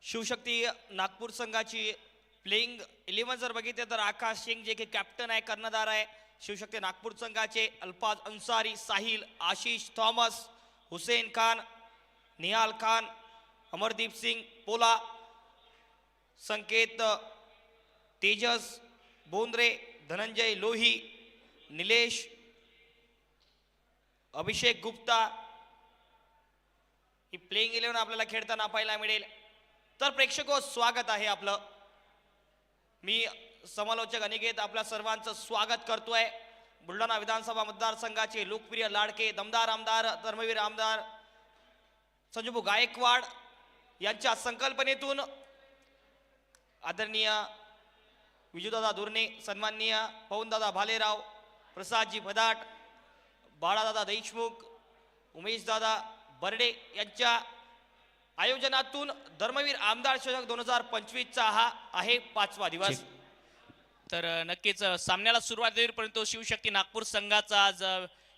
शिवशक्ती नागपूर संघाची प्लेइंग 11 जर बघितले तर आकाश सिंग जे की कॅप्टन आहे, कर्णधार आहे शिवशक्ती नागपूर संघाचे, अल्फाज अन्सारी, साहिल, आशिष थॉमस, हुसेन खान, निहाल खान, अमरदीप सिंग पोला, संकेत तेजस बोंद्रे, धनंजय लोही, निलेश, अभिषेक गुप्ता ही प्लेइंग 11 आपल्याला खेळताना पाहायला मिळेल. तर प्रेक्षको स्वागत आहे आपलं. मी समालोचक अनिकेत आपल्या सर्वांचं स्वागत करतोय. बुलढाणा विधानसभा मतदारसंघाचे लोकप्रिय लाडके दमदार आमदार धर्मवीर आमदार संजूभाऊ गायकवाड यांच्या संकल्पनेतून आदरणीय विजूदादा दुर्णे, सन्माननीय पवनदादा भालेराव, प्रसादजी भदाट, बाळादादा देशमुख, उमेशदादा बर्डे यांच्या आयोजनातून धर्मवीर आमदार चषक 2025चा हा आहे 5वा दिवस. तर नक्कीच सामन्याला सुरुवात होईल, परंतु शिवशक्ती नागपूर संघाचा आज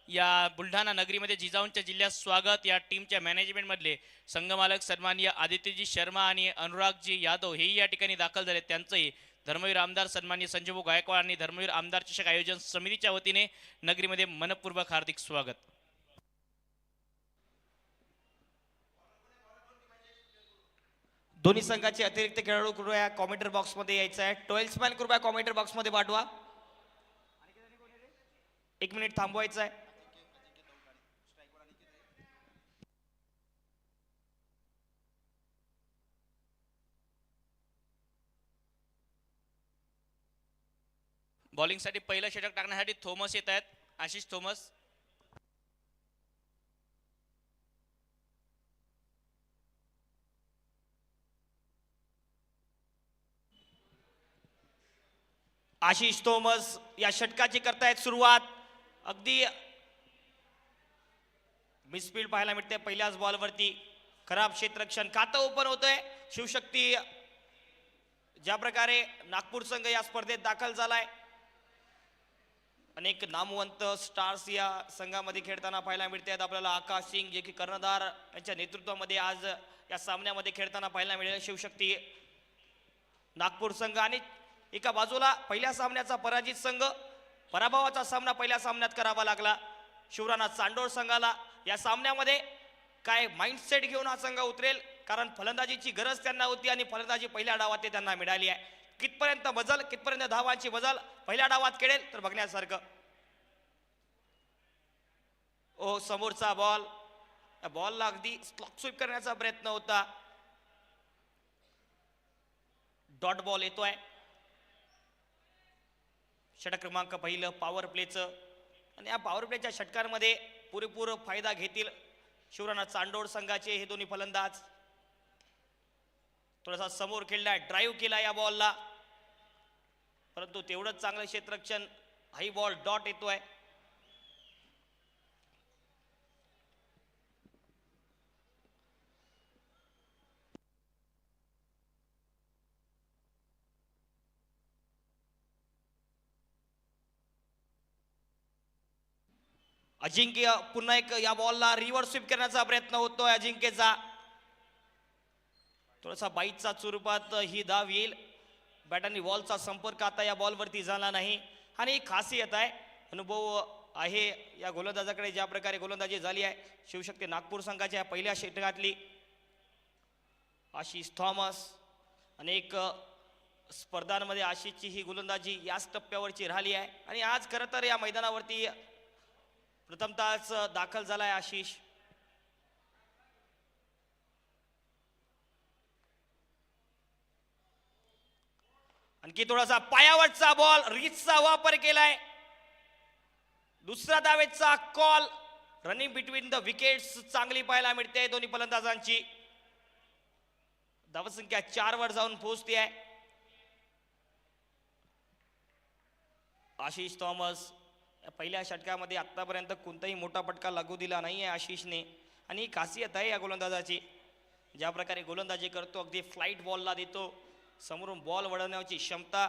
या बुलढाणा नगरीमध्ये जिजाऊंच्या जिल्ह्यात स्वागत. या टीमच्या मॅनेजमेंट मधले संघमालक सन्माननीय आदित्यजी शर्मा आणि अनुरागजी यादव हेही या ठिकाणी दाखल झाले. त्यांचंही धर्मवीर आमदार सन्माननीय संजूभाऊ गायकवाड आणि धर्मवीर आमदार चषक आयोजन समितीच्या वतीने नगरीमध्ये मनपूर्वक हार्दिक स्वागत. दोन्ही संघाचे अतिरिक्त खेळाडू कृपया कॉमेंटर बॉक्स मध्ये यायचं आहे. 12 मॅन कृपया कॉमेंटर बॉक्स मध्ये पाठवा. 1 मिनिट थांबवायचं आहे. बॉलिंगसाठी पहिलं षटक टाकण्यासाठी थॉमस येत आहेत. आशिष थॉमस. आशिष थॉमस या षटकाची करतायत सुरुवात. अगदी मिसफील्ड पाहायला मिळते पहिल्याच बॉलवरती. खराब क्षेत्ररक्षण, खातं ओपन होतंय. शिवशक्ती ज्या प्रकारे नागपूर संघ या स्पर्धेत दाखल झालाय, अनेक नामवंत स्टार्स या संघामध्ये खेळताना पाहायला मिळते आहेत आपल्याला. आकाश सिंग जे की कर्णधार यांच्या नेतृत्वामध्ये आज या सामन्यामध्ये खेळताना पाहायला मिळेल शिवशक्ती नागपूर संघ. आणि एका बाजूला पहिल्या सामन्याचा पराजित संघ, पराभवाचा सामना पहिल्या सामन्यात करावा लागला शिवराणा चांडोर संघाला. या सामन्यामध्ये काय माइंडसेट घेऊन हा संघ उतरेल, कारण फलंदाजीची गरज त्यांना होती आणि फलंदाजी पहिल्या डावात ते त्यांना मिळाली आहे. कितपर्यंत मजल, कितपर्यंत धावांची मजल पहिल्या डावात खेळेल तर बघण्यासारखं. ओ समोरचा बॉल, या बॉलला अगदी स्लॉक स्वीप करण्याचा प्रयत्न होता. डॉट बॉल येतोय. षटक क्रमांक पहिलं पॉवर प्लेचं, आणि या पॉवर प्लेच्या षटकांमध्ये पुरेपूर फायदा घेतील शिवराणा चांडोर संघाचे हे दोन्ही फलंदाज. थोडासा समोर खेळलाय, ड्राईव्ह केला या बॉलला, परंतु तेवढंच चांगलं क्षेत्ररक्षण. हाई बॉल डॉट येतोय. अजिंक्य पुन्हा एक या बॉलला रिव्हर्स स्वीप करण्याचा प्रयत्न होतोय अजिंक्यचा. थोडासा बाईटचा स्वरूपात ही धाव येईल. बॅट आणि बॉलचा संपर्क आता या बॉलवरती झाला नाही, आणि ही खासियत आहे, अनुभव आहे या गोलंदाजाकडे. ज्या प्रकारे गोलंदाजी झाली आहे शिवशक्ती नागपूर संघाच्या पहिल्या षटकातली. आशिष थॉमस, अनेक स्पर्धांमध्ये आशिषची ही गोलंदाजी याच टप्प्यावरची राहिली आहे, आणि आज खरं तर या मैदानावरती प्रथमतःच दाखल झालाय आशिष. आणखी थोडासा पायावरचा बॉल, रिचचा वापर केलाय. दुसरा धावेचा call. Running between the wickets चांगली पाहायला मिळते दोन्ही फलंदाजांची. धावसंख्या 4 वर जाऊन पोहोचते आहे. आशिष थॉमस पहिल्या षटकामध्ये आतापर्यंत कोणताही मोठा फटका लागू दिला नाहीये आशिषने, आणि ही खासियत आहे या गोलंदाजाची. ज्या प्रकारे गोलंदाजी करतो, अगदी फ्लाईट बॉलला देतो, समोरून बॉल वळवण्याची क्षमता.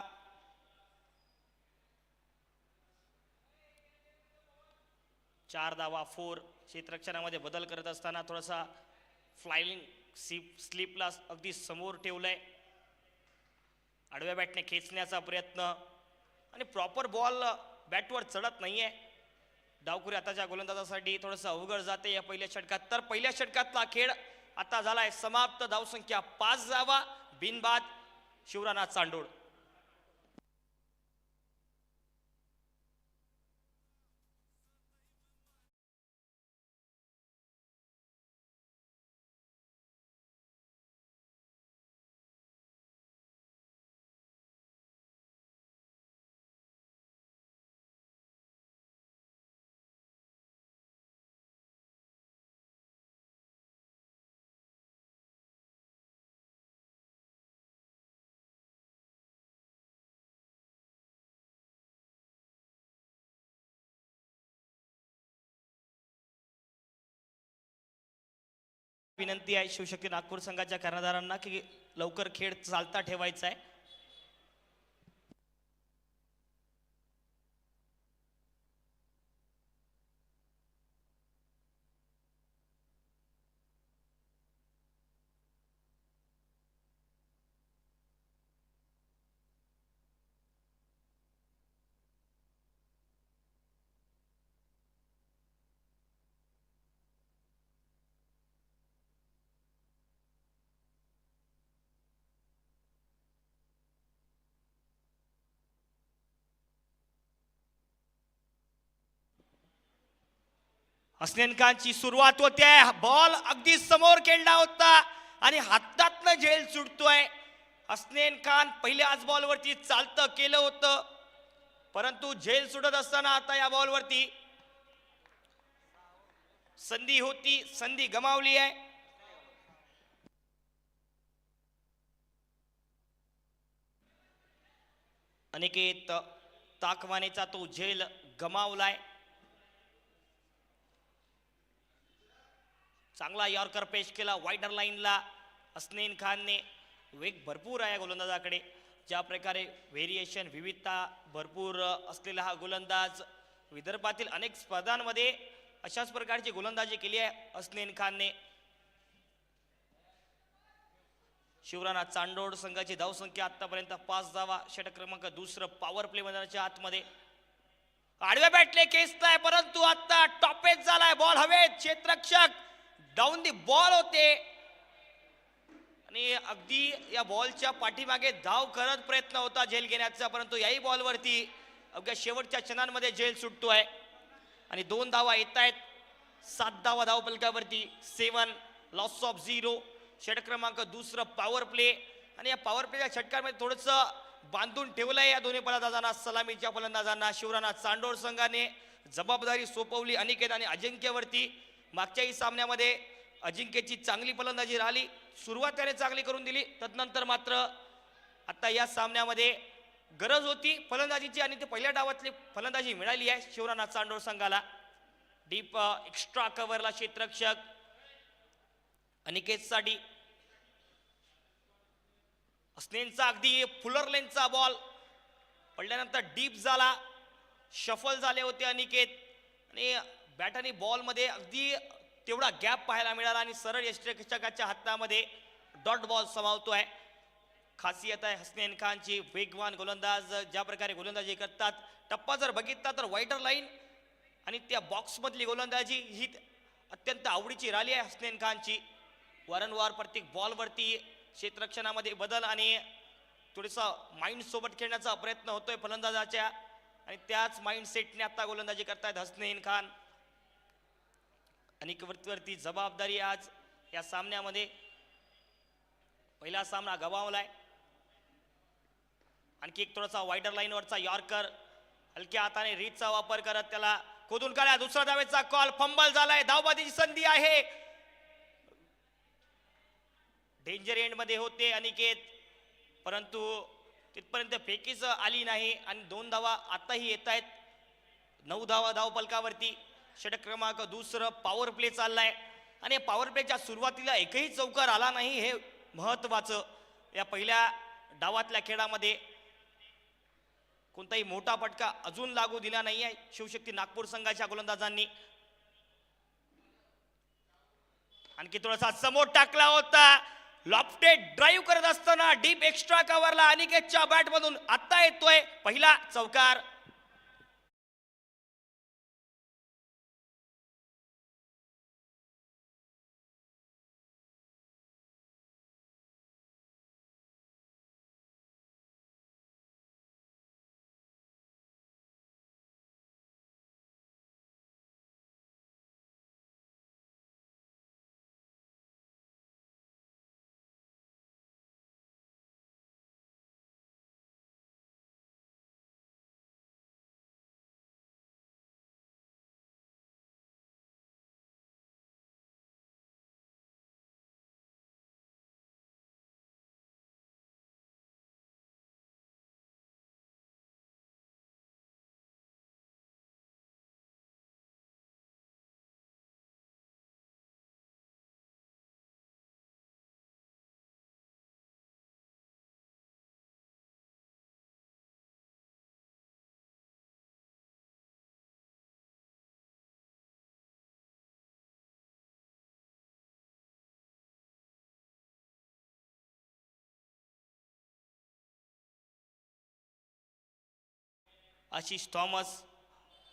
चार धावा 4. क्षेत्ररक्षणामध्ये बदल करत असताना थोडासा स्लिपला अगदी समोर ठेवलंय. आडव्या बॅटने खेचण्याचा प्रयत्न आणि प्रॉपर बॉल बॅटवर चढत नाहीये. डावखुरी आताच्या गोलंदाजासाठी थोडंसं अवघड जाते या पहिल्या षटकात. तर पहिल्या षटकातला खेळ आता झालाय समाप्त. धावसंख्या 5 धावा, बिनबाद शिवराणा चांडोळ. विनंती आहे शिवशक्ती नागपूर संघाच्या कर्णधारांना की लवकर खेळ चालता ठेवायचा आहे. हसनैन खानची सुरुवात होते. बॉल अगदी समोर खेळला होता आणि हातातनं झेल सुटतोय. हसनैन खान पहिल्याच बॉलवरती चालतं केलं होतं, परंतु झेल सुटत असताना आता या बॉलवरती संधी होती, संधी गमावली आहे. अनिकेत ताकवानेचा तो झेल गमावलाय. चांगला यॉर्कर पेश केला वाइडर लाईनला हसनैन खानने. वेग भरपूर आहे गोलंदाजाकडे. ज्या प्रकारे व्हेरिएशन विविधता भरपूर असलेला हा गोलंदाज. विदर्भातील अनेक स्पर्धांमध्ये अशाच प्रकारची गोलंदाजी केली आहे हसनैन खानने. शिवराणा चांडोळ संघाची धावसंख्या आतापर्यंत 5 धावा. षटक क्रमांक दुसरं पॉवर प्ले मैदानाच्या आतमध्ये. आडव्या बॅटले खेचताय, परंतु आता टॉपेज झालाय. बॉल हवेत, क्षेत्ररक्षक डाऊन दी बॉल होते आणि अगदी या बॉलच्या पाठीमागे धाव करत प्रयत्न होता झेल घेण्याचा, परंतु याही बॉलवरती अवघ्या शेवटच्या क्षणांमध्ये झेल सुटतोय आणि 2 धावा येत आहेत. 7 धावा धावफलकावरती. 7 लॉस ऑफ 0. षटक क्रमांक दुसरं पॉवर प्ले आणि या पॉवर प्लेच्या षटकांमध्ये थोडंसं बांधून ठेवलंय या दोन्ही फलंदाजांना, सलामीच्या फलंदाजांना. शिवराणा चांडोळ संघाने जबाबदारी सोपवली अनिकेत आणि अजिंक्यवरती. मागच्याही सामन्यामध्ये अजिंक्यची चांगली फलंदाजी राहिली. सुरुवात त्याने चांगली करून दिली, तदनंतर मात्र आता या सामन्यामध्ये गरज होती फलंदाजीची आणि ते पहिल्या डावातली फलंदाजी मिळाली आहे शिवराणा चांडोळ संघाला. Deep extra कव्हरला क्षेत्ररक्षक अनिकेतसाठी. हसनैनचा अगदी फुलर लेनचा बॉल पडल्यानंतर डीप झाला. शफल झाले होते अनिकेत आणि बॅट आणि बॉलमध्ये अगदी तेवढा गॅप पाहायला मिळाला आणि सरळ यष्टिरक्षकाच्या हातामध्ये डॉट बॉल समावतोय. खासियत आहे हसनैन खानची. वेगवान गोलंदाज ज्या प्रकारे गोलंदाजी करतात. टप्पा जर बघितला तर वाइडर लाईन आणि त्या बॉक्समधली गोलंदाजी ही अत्यंत आवडीची राहिली आहे हसनैन खानची. वारंवार प्रत्येक बॉलवरती क्षेत्ररक्षणामध्ये बदल आणि थोडासा माइंड सोबत खेळण्याचा प्रयत्न होतोय फलंदाजाच्या आणि त्याच माइंड सेटने आता गोलंदाजी करतायत हसनैन खान. अनिकेतवरती जबाबदारी आज या सामन्यामध्ये. पहिला सामना गमावलाय. आणखी एक थोडासा वाइडर लाईनवरचा यॉर्कर हलक्या हाताने रीचचा वापर करत त्याला खोदून काढला. दुसरा धावेचा कॉल. फंबल झालाय. धावबाजीची संधी आहे. डेंजर एंड मध्ये होते अनिकेत, परंतु तिथपर्यंत फेकीच आली नाही आणि 2 धावा आताही येत आहेत. 9 धावा धावफलकावरती. षटक क्रमांक दुसरं पॉवर प्ले चाललाय आणि पॉवर प्लेच्या सुरुवातीला एकही चौकार आला नाही, हे महत्वाचं. या पहिल्या डावातल्या खेळामध्ये कोणताही मोठा फटका अजून लागू दिला नाही आहे शिवशक्ती नागपूर संघाच्या गोलंदाजांनी. आणखी थोडासा समोर टाकला होता, लॉफ्टेड ड्राईव्ह करत असताना डीप एक्स्ट्रा कव्हरला अनिकेतच्या बॅट मधून आता येतोय पहिला चौकार. आशिष थॉमस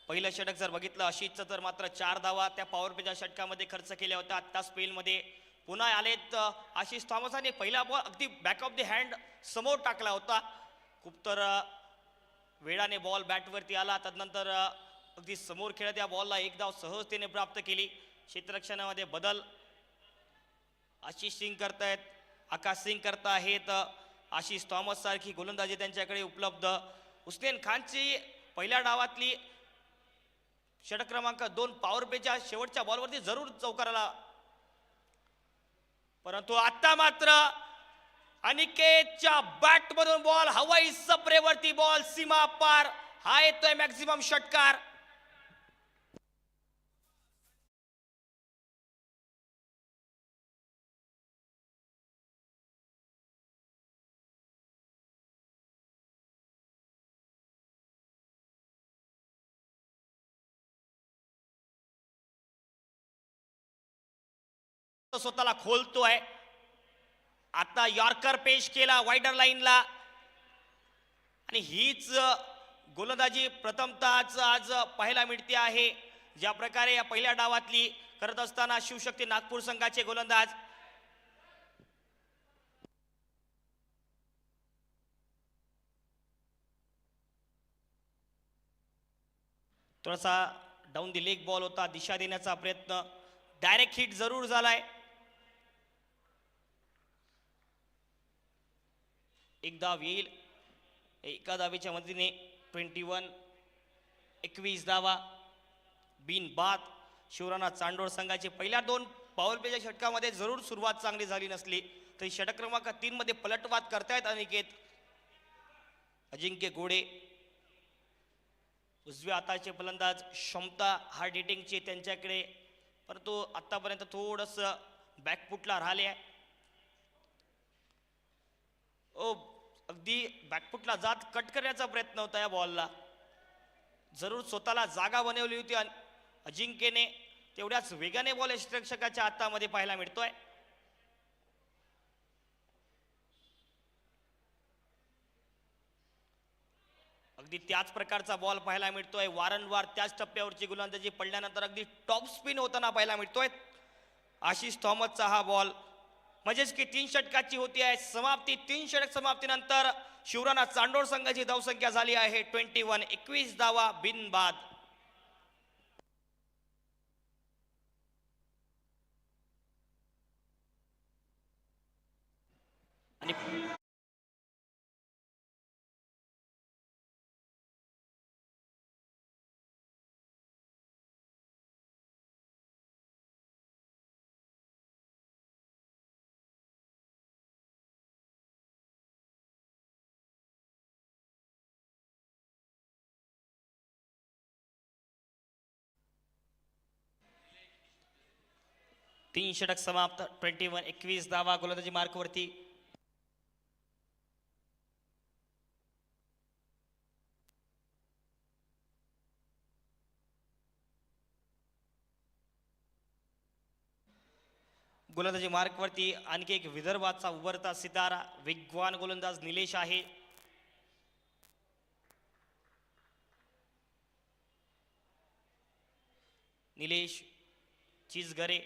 पहिलं षटक जर बघितलं आशिषचं तर मात्र 4 धावा त्या पॉवर प्लेच्या षटकामध्ये खर्च केल्या होत्या. आता स्पेलमध्ये पुन्हा आलेत आशिष थॉमसने पहिला बॉल अगदी बॅक ऑफ द हँड समोर टाकला होता. खूप तर वेळाने बॉल बॅटवरती आला, तदनंतर अगदी समोर खेळत या बॉलला एक धाव सहजतेने प्राप्त केली. क्षेत्ररक्षणामध्ये बदल आशिष सिंग करतायत, आकाश सिंग करता आहेत. आशिष थॉमस सारखी गोलंदाजी त्यांच्याकडे उपलब्ध. हुसैन खानची पहिल्या डावातली षटक क्रमांक 2 पॉवर प्लेच्या शेवटच्या बॉलवरती जरूर चौकाराला, परंतु आता मात्र अनिकेतच्या बॅट मधून बॉल हवाई सपरेवरती बॉल सीमा पार. हा येतोय मॅक्सिमम षटकार. स्वतःला खोलतोय. आता यॉर्कर पेश केला वाइडर लाईनला आणि हीच गोलंदाजी प्रथमतःच आज पाहायला मिळते आहे. ज्या प्रकारे या पहिल्या डावातली करत असताना शिवशक्ती नागपूर संघाचे गोलंदाज थोडासा डाऊन दी लेग बॉल होता, दिशा देण्याचा प्रयत्न, डायरेक्ट हिट जरूर झालाय. एक धाव येईल, एका धावेच्या मदतीने 21 धावा बिन बाद. शिवराणा चांडोळ संघाचे पहिल्या 2 पॉवर प्लेच्या षटकामध्ये जरूर सुरुवात चांगली झाली नसली तरी षटक क्रमांक 3 मध्ये पलटवार करतायत अनिकेत. अजिंक्य गोडे उजव्या हाताचे फलंदाज, क्षमता हार्ड हिटिंगची त्यांच्याकडे, परंतु आतापर्यंत थोडस बॅकफुटला राहिले आहे. अगदी बॅकफुटला जात कट करण्याचा प्रयत्न होता या बॉलला. जरूर स्वतःला जागा बनवली होती अजिंक्यने, तेवढ्याच वेगाने बॉल क्षेत्ररक्षकाच्या हातामध्ये पाहायला मिळतोय. अगदी त्याच प्रकारचा बॉल पाहायला मिळतोय. वारंवार त्याच टप्प्यावरची गोलंदाजी पडल्यानंतर अगदी टॉप स्पिन होताना पाहायला मिळतोय. आशिष थॉमसचा हा बॉल म्हणजेच की 3 षटकाची होती आहे समाप्ती. 3 षटक समाप्तीनंतर शिवराणा चांडोळ संघाची धावसंख्या झाली आहे 21 धावा बिनबाद. आणि तीन षटक समाप्त. 21 धावा गोलंदाजी मार्कवरती. गोलंदाजी मार्कवरती आणखी एक विदर्भाचा उभरता सितारा वेगवान गोलंदाज निलेश आहे. निलेश चीजगरे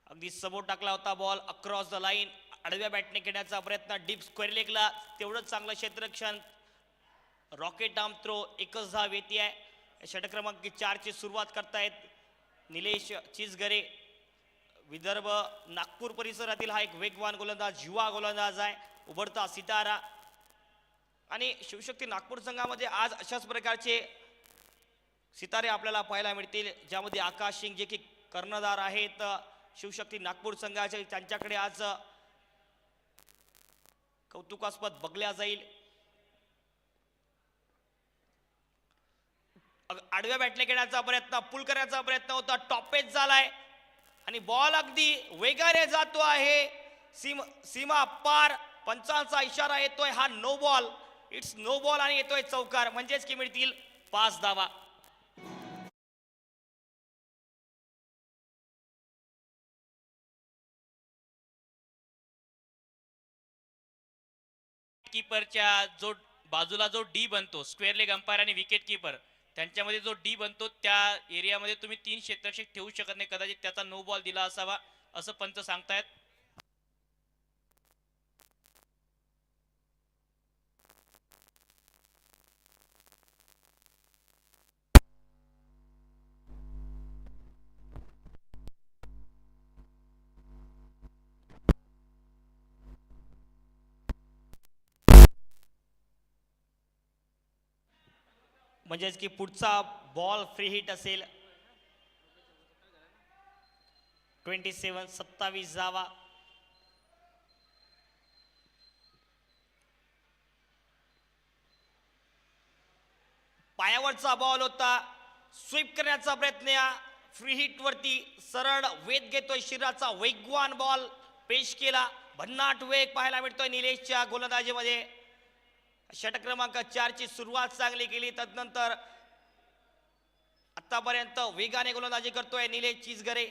अगदी समोर टाकला होता बॉल अक्रॉस द लाईन. आडव्या बॅटने खेळण्याचा प्रयत्न डीप स्क्वेअर लेगला तेवढंच चांगलं क्षेत्ररक्षण. रॉकेट आर्म थ्रो एकच धाव येते आहे. षटक क्रमांक 4 ची सुरुवात करतायत निलेश चीजगरे. विदर्भ नागपूर परिसरातील हा एक वेगवान गोलंदाज युवा गोलंदाज आहे उभरता सितारा. आणि शिवशक्ती नागपूर संघामध्ये आज अशाच प्रकारचे सितारे आपल्याला पाहायला मिळतील ज्यामध्ये आकाश सिंग जे की कर्णधार आहेत शिवशक्ती नागपूर संघाचे. त्यांच्याकडे आज कौतुकास्पद बघल्या जाईल. आडव्या बॅटने खेळण्याचा प्रयत्न पुल करण्याचा प्रयत्न होता टॉपेज झालाय आणि बॉल अगदी वेगाने जातो आहे सीमा पार. पंचांचा इशारा येतोय हा no ball. It's no ball आणि येतोय चौकार म्हणजेच की मिळतील 5 धावा. कीपरच्या जो बाजूला जो डी बनतो स्क्वेअर लेग अंपायर आणि विकेट कीपर त्यांच्यामध्ये जो डी बनतो त्या एरियामध्ये तुम्ही 3 क्षेत्ररक्षक ठेवू शकत नाही. कदाचित त्याचा नो बॉल दिला असावा असं पंच सांगतायत. म्हणजेच की पुढचा बॉल फ्री हिट असेल. 27 धावा. पायावरचा बॉल होता स्वीप करण्याचा प्रयत्न या फ्री हिट वरती सरळ वेध घेतोय शिराचा वेगवान बॉल पेश केला. भन्नाट वेग पाहायला मिळतोय निलेशच्या गोलंदाजीमध्ये. षटक क्रमांक 4 ची सुरुवात चांगली केली. तदनंतर आतापर्यंत वेगाने गोलंदाजी करतोय निलेश चीजगरे.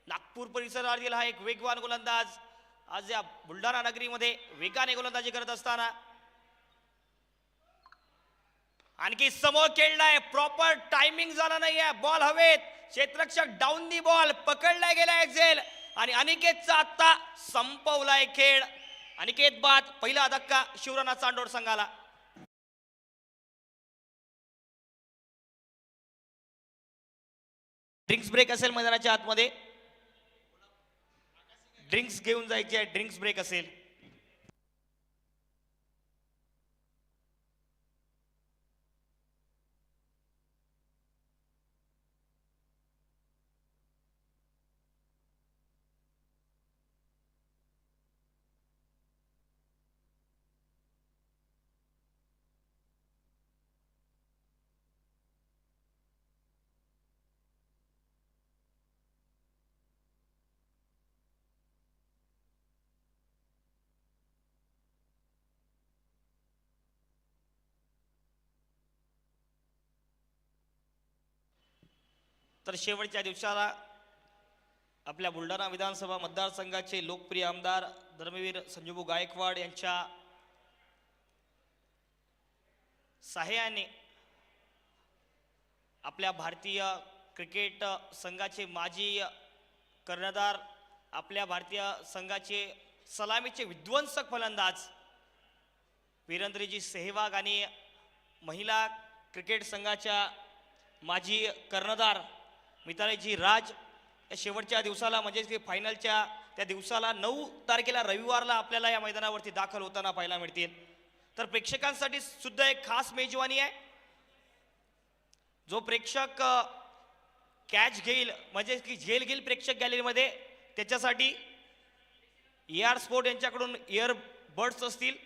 नागपूर परिसरातील हा एक वेगवान गोलंदाज आज या बुलढाणा नगरीमध्ये वेगाने गोलंदाजी करत असताना आणखी समोर खेळलाय. प्रॉपर टायमिंग झाला नाहीये. बॉल हवेत क्षेत्ररक्षक डाऊन दी बॉल पकडला गेला एक्झेल आणि अनिकेतचा आता संपवलाय खेळ. अनिकेत बाद पहिला धक्का शिवराणा चांडोर संघाला. ड्रिंक्स ब्रेक असेल मैदानाच्या आतमध्ये. ड्रिंक्स घेऊन जायचे आहे. ड्रिंक्स ब्रेक असेल. तर शेवटच्या दिवसाला आपल्या बुलढाणा विधानसभा मतदारसंघाचे लोकप्रिय आमदार धर्मवीर संजूभाऊ गायकवाड यांच्या सहाय्याने आपल्या भारतीय क्रिकेट संघाचे माजी कर्णधार आपल्या भारतीय संघाचे सलामीचे विध्वंसक फलंदाज वीरेंद्रजी सेहवाग आणि महिला क्रिकेट संघाच्या माजी कर्णधार मितालीजी राज या शेवटच्या दिवसाला म्हणजेच की फायनलच्या त्या दिवसाला 9 तारखेला रविवारला आपल्याला या मैदानावरती दाखल होताना पाहायला मिळतील. तर प्रेक्षकांसाठी सुद्धा एक खास मेजवानी आहे. जो प्रेक्षक कॅच घेईल म्हणजे की झेल घेईल प्रेक्षक गॅलरीमध्ये त्याच्यासाठी AR स्पोर्ट यांच्याकडून इयर बड्स असतील.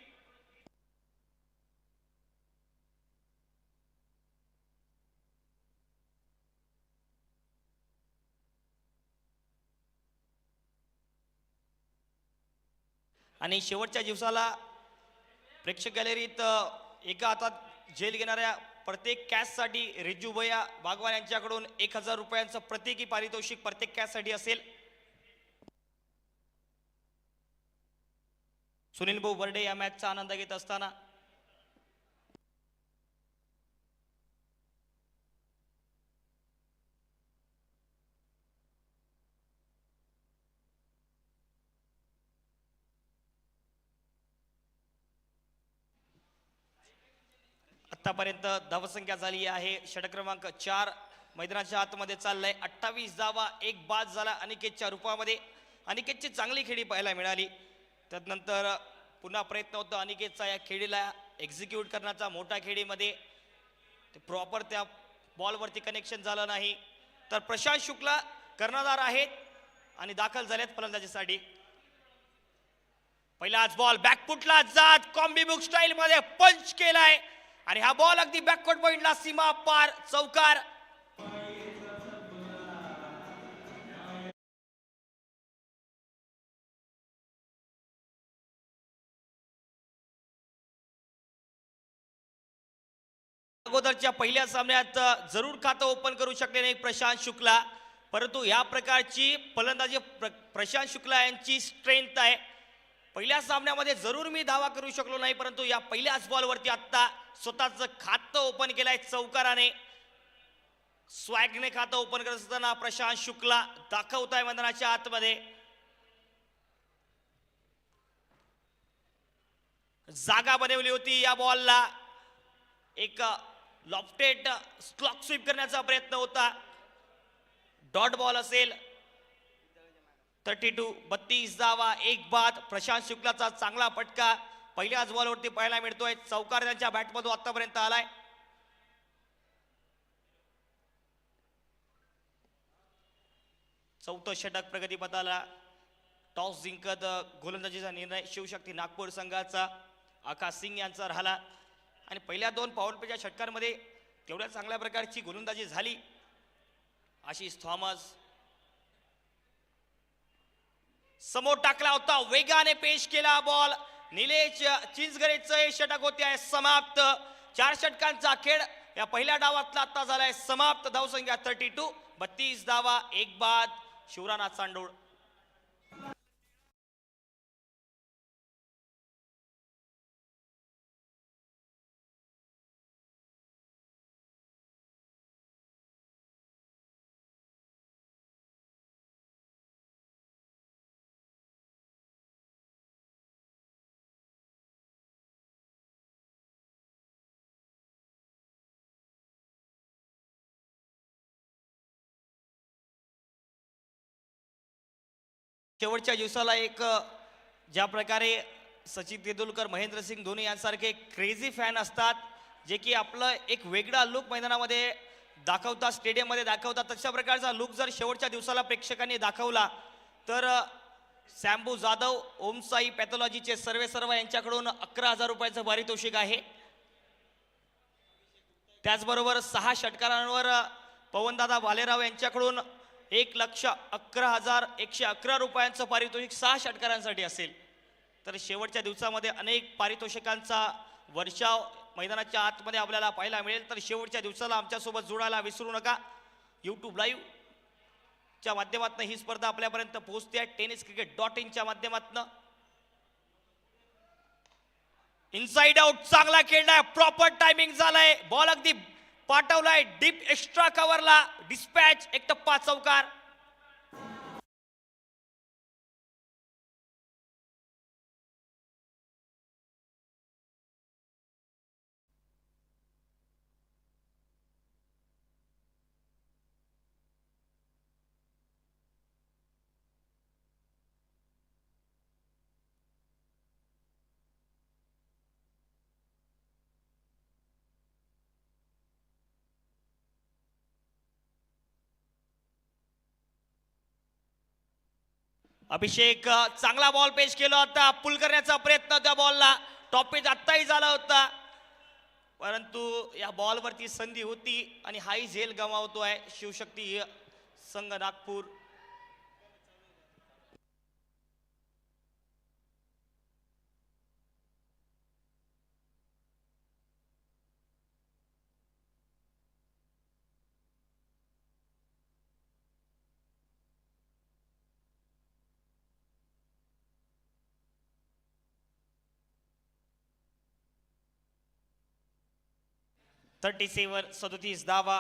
आणि शेवटच्या दिवसाला प्रेक्षक गॅलरीत एका हातात झेल घेणाऱ्या प्रत्येक कॅचसाठी रिजूभया बागवान यांच्याकडून 1000 रुपयांचं प्रत्येकी पारितोषिक प्रत्येक कॅचसाठी असेल. सुनील भाऊ बर्डे या मॅचचा आनंद घेत असताना आतापर्यंत धावसंख्या झाली आहे षटक क्रमांक 4. मैदानाच्या आतमध्ये चाललंय 28 धावा, एक बाद झाला अनिकेतच्या रूपामध्ये. अनिकेतची चांगली खेळी पाहायला मिळाली. त्यानंतर पुन्हा प्रयत्न होता अनिकेतचा या खेळीला एक्झिक्यूट करण्याचा. मोठ्या खेळीमध्ये ते प्रॉपर त्या बॉलवरती कनेक्शन झालं नाही. तर प्रशांत शुक्ला कर्णधार आहेत आणि दाखल झालेत फलंदाजीसाठी. पहिलाच बॉल बॅकफुटला जात कॉम्बी बुक स्टाईल मध्ये पंच केलाय आणि हा बॉल अगदी बॅकवर्ड पॉइंटला सीमा पार चौकार. अगोदरच्या पहिल्या सामन्यात जरूर खातं ओपन करू शकले नाही प्रशांत शुक्ला, परंतु या प्रकारची फलंदाजी प्रशांत शुक्ला यांची स्ट्रेंथ आहे. पहिल्या सामन्यामध्ये जरूर मी दावा करू शकलो नाही, परंतु या पहिल्याच बॉलवरती आता स्वतःचं खातं ओपन केलंय चौकाराने. स्वॅगने खातं ओपन करत असताना प्रशांत शुक्ला दाखवत आहे मैदानाच्या आतमध्ये. जागा बनवली होती या बॉलला. एक लॉफ्टेड स्लॉक स्वीप करण्याचा प्रयत्न होता. डॉट बॉल असेल. 32 धावा, एक बाद. प्रशांत शुक्लाचा चांगला फटका पहिल्याच बॉलवरती पाहायला मिळतोय. चौकार त्यांच्या बॅटमधून आतापर्यंत आलाय. चौथं षटक प्रगतीपथाला. टॉस जिंकत गोलंदाजीचा निर्णय शिवशक्ती नागपूर संघाचा आकाश सिंग यांचा राहिला आणि पहिल्या 2 पॉवरप्लेच्या षटकांमध्ये तेवढ्या चांगल्या प्रकारची गोलंदाजी झाली. आशिष थॉमस समोर टाकला होता, वेगाने पेश केला बॉल. निलेश चिंचगरेचं हे षटक होते आहे समाप्त. 4 षटकांचा खेळ या पहिल्या डावातला आता झालाय समाप्त. धावसंख्या 32, 32 धावा, एक बाद. शिवराना चांडोळ. शेवटच्या दिवसाला एक ज्या प्रकारे सचिन तेंडुलकर, महेंद्रसिंग धोनी यांसारखे क्रेझी फॅन असतात, जे की आपलं एक वेगळा लुक मैदानामध्ये दाखवतात, स्टेडियममध्ये दाखवतात, तशा प्रकारचा लुक जर शेवटच्या दिवसाला प्रेक्षकांनी दाखवला तर शॅम्बू जाधव, ओमसाई पॅथॉलॉजीचे सर्व यांच्याकडून 11,000 रुपयाचं पारितोषिक आहे. त्याचबरोबर 6 षटकारांवर पवनदादा भालेराव यांच्याकडून 1,11,111 रुपयांचं पारितोषिक 6 षटकारांसाठी असेल. तर शेवटच्या दिवसामध्ये अनेक पारितोषिकांचा वर्षाव मैदानाच्या आतमध्ये आपल्याला पाहायला मिळेल. तर शेवटच्या दिवसाला आमच्यासोबत जोडायला विसरू नका. YouTube लाईव्ह च्या माध्यमातून ही स्पर्धा आपल्यापर्यंत पोहोचते आहे. tenniscricket.in च्या माध्यमातून. इनसाइड आउट चांगला खेळलाय, प्रॉपर टायमिंग झालाय, बॉल अगदी पाठवलाय डीप एक्स्ट्रा कव्हरला. डिस्पॅच, एक टप्पा चौकार. अभिषेक चांगला बॉल पेश केला होता, पुल करण्याचा प्रयत्न त्या बॉलला. टॉपेज आत्ताही झाला होता, परंतु या बॉलवरती संधी होती आणि हाही झेल गमावतोय शिवशक्ती संघ नागपूर. 37 धावा.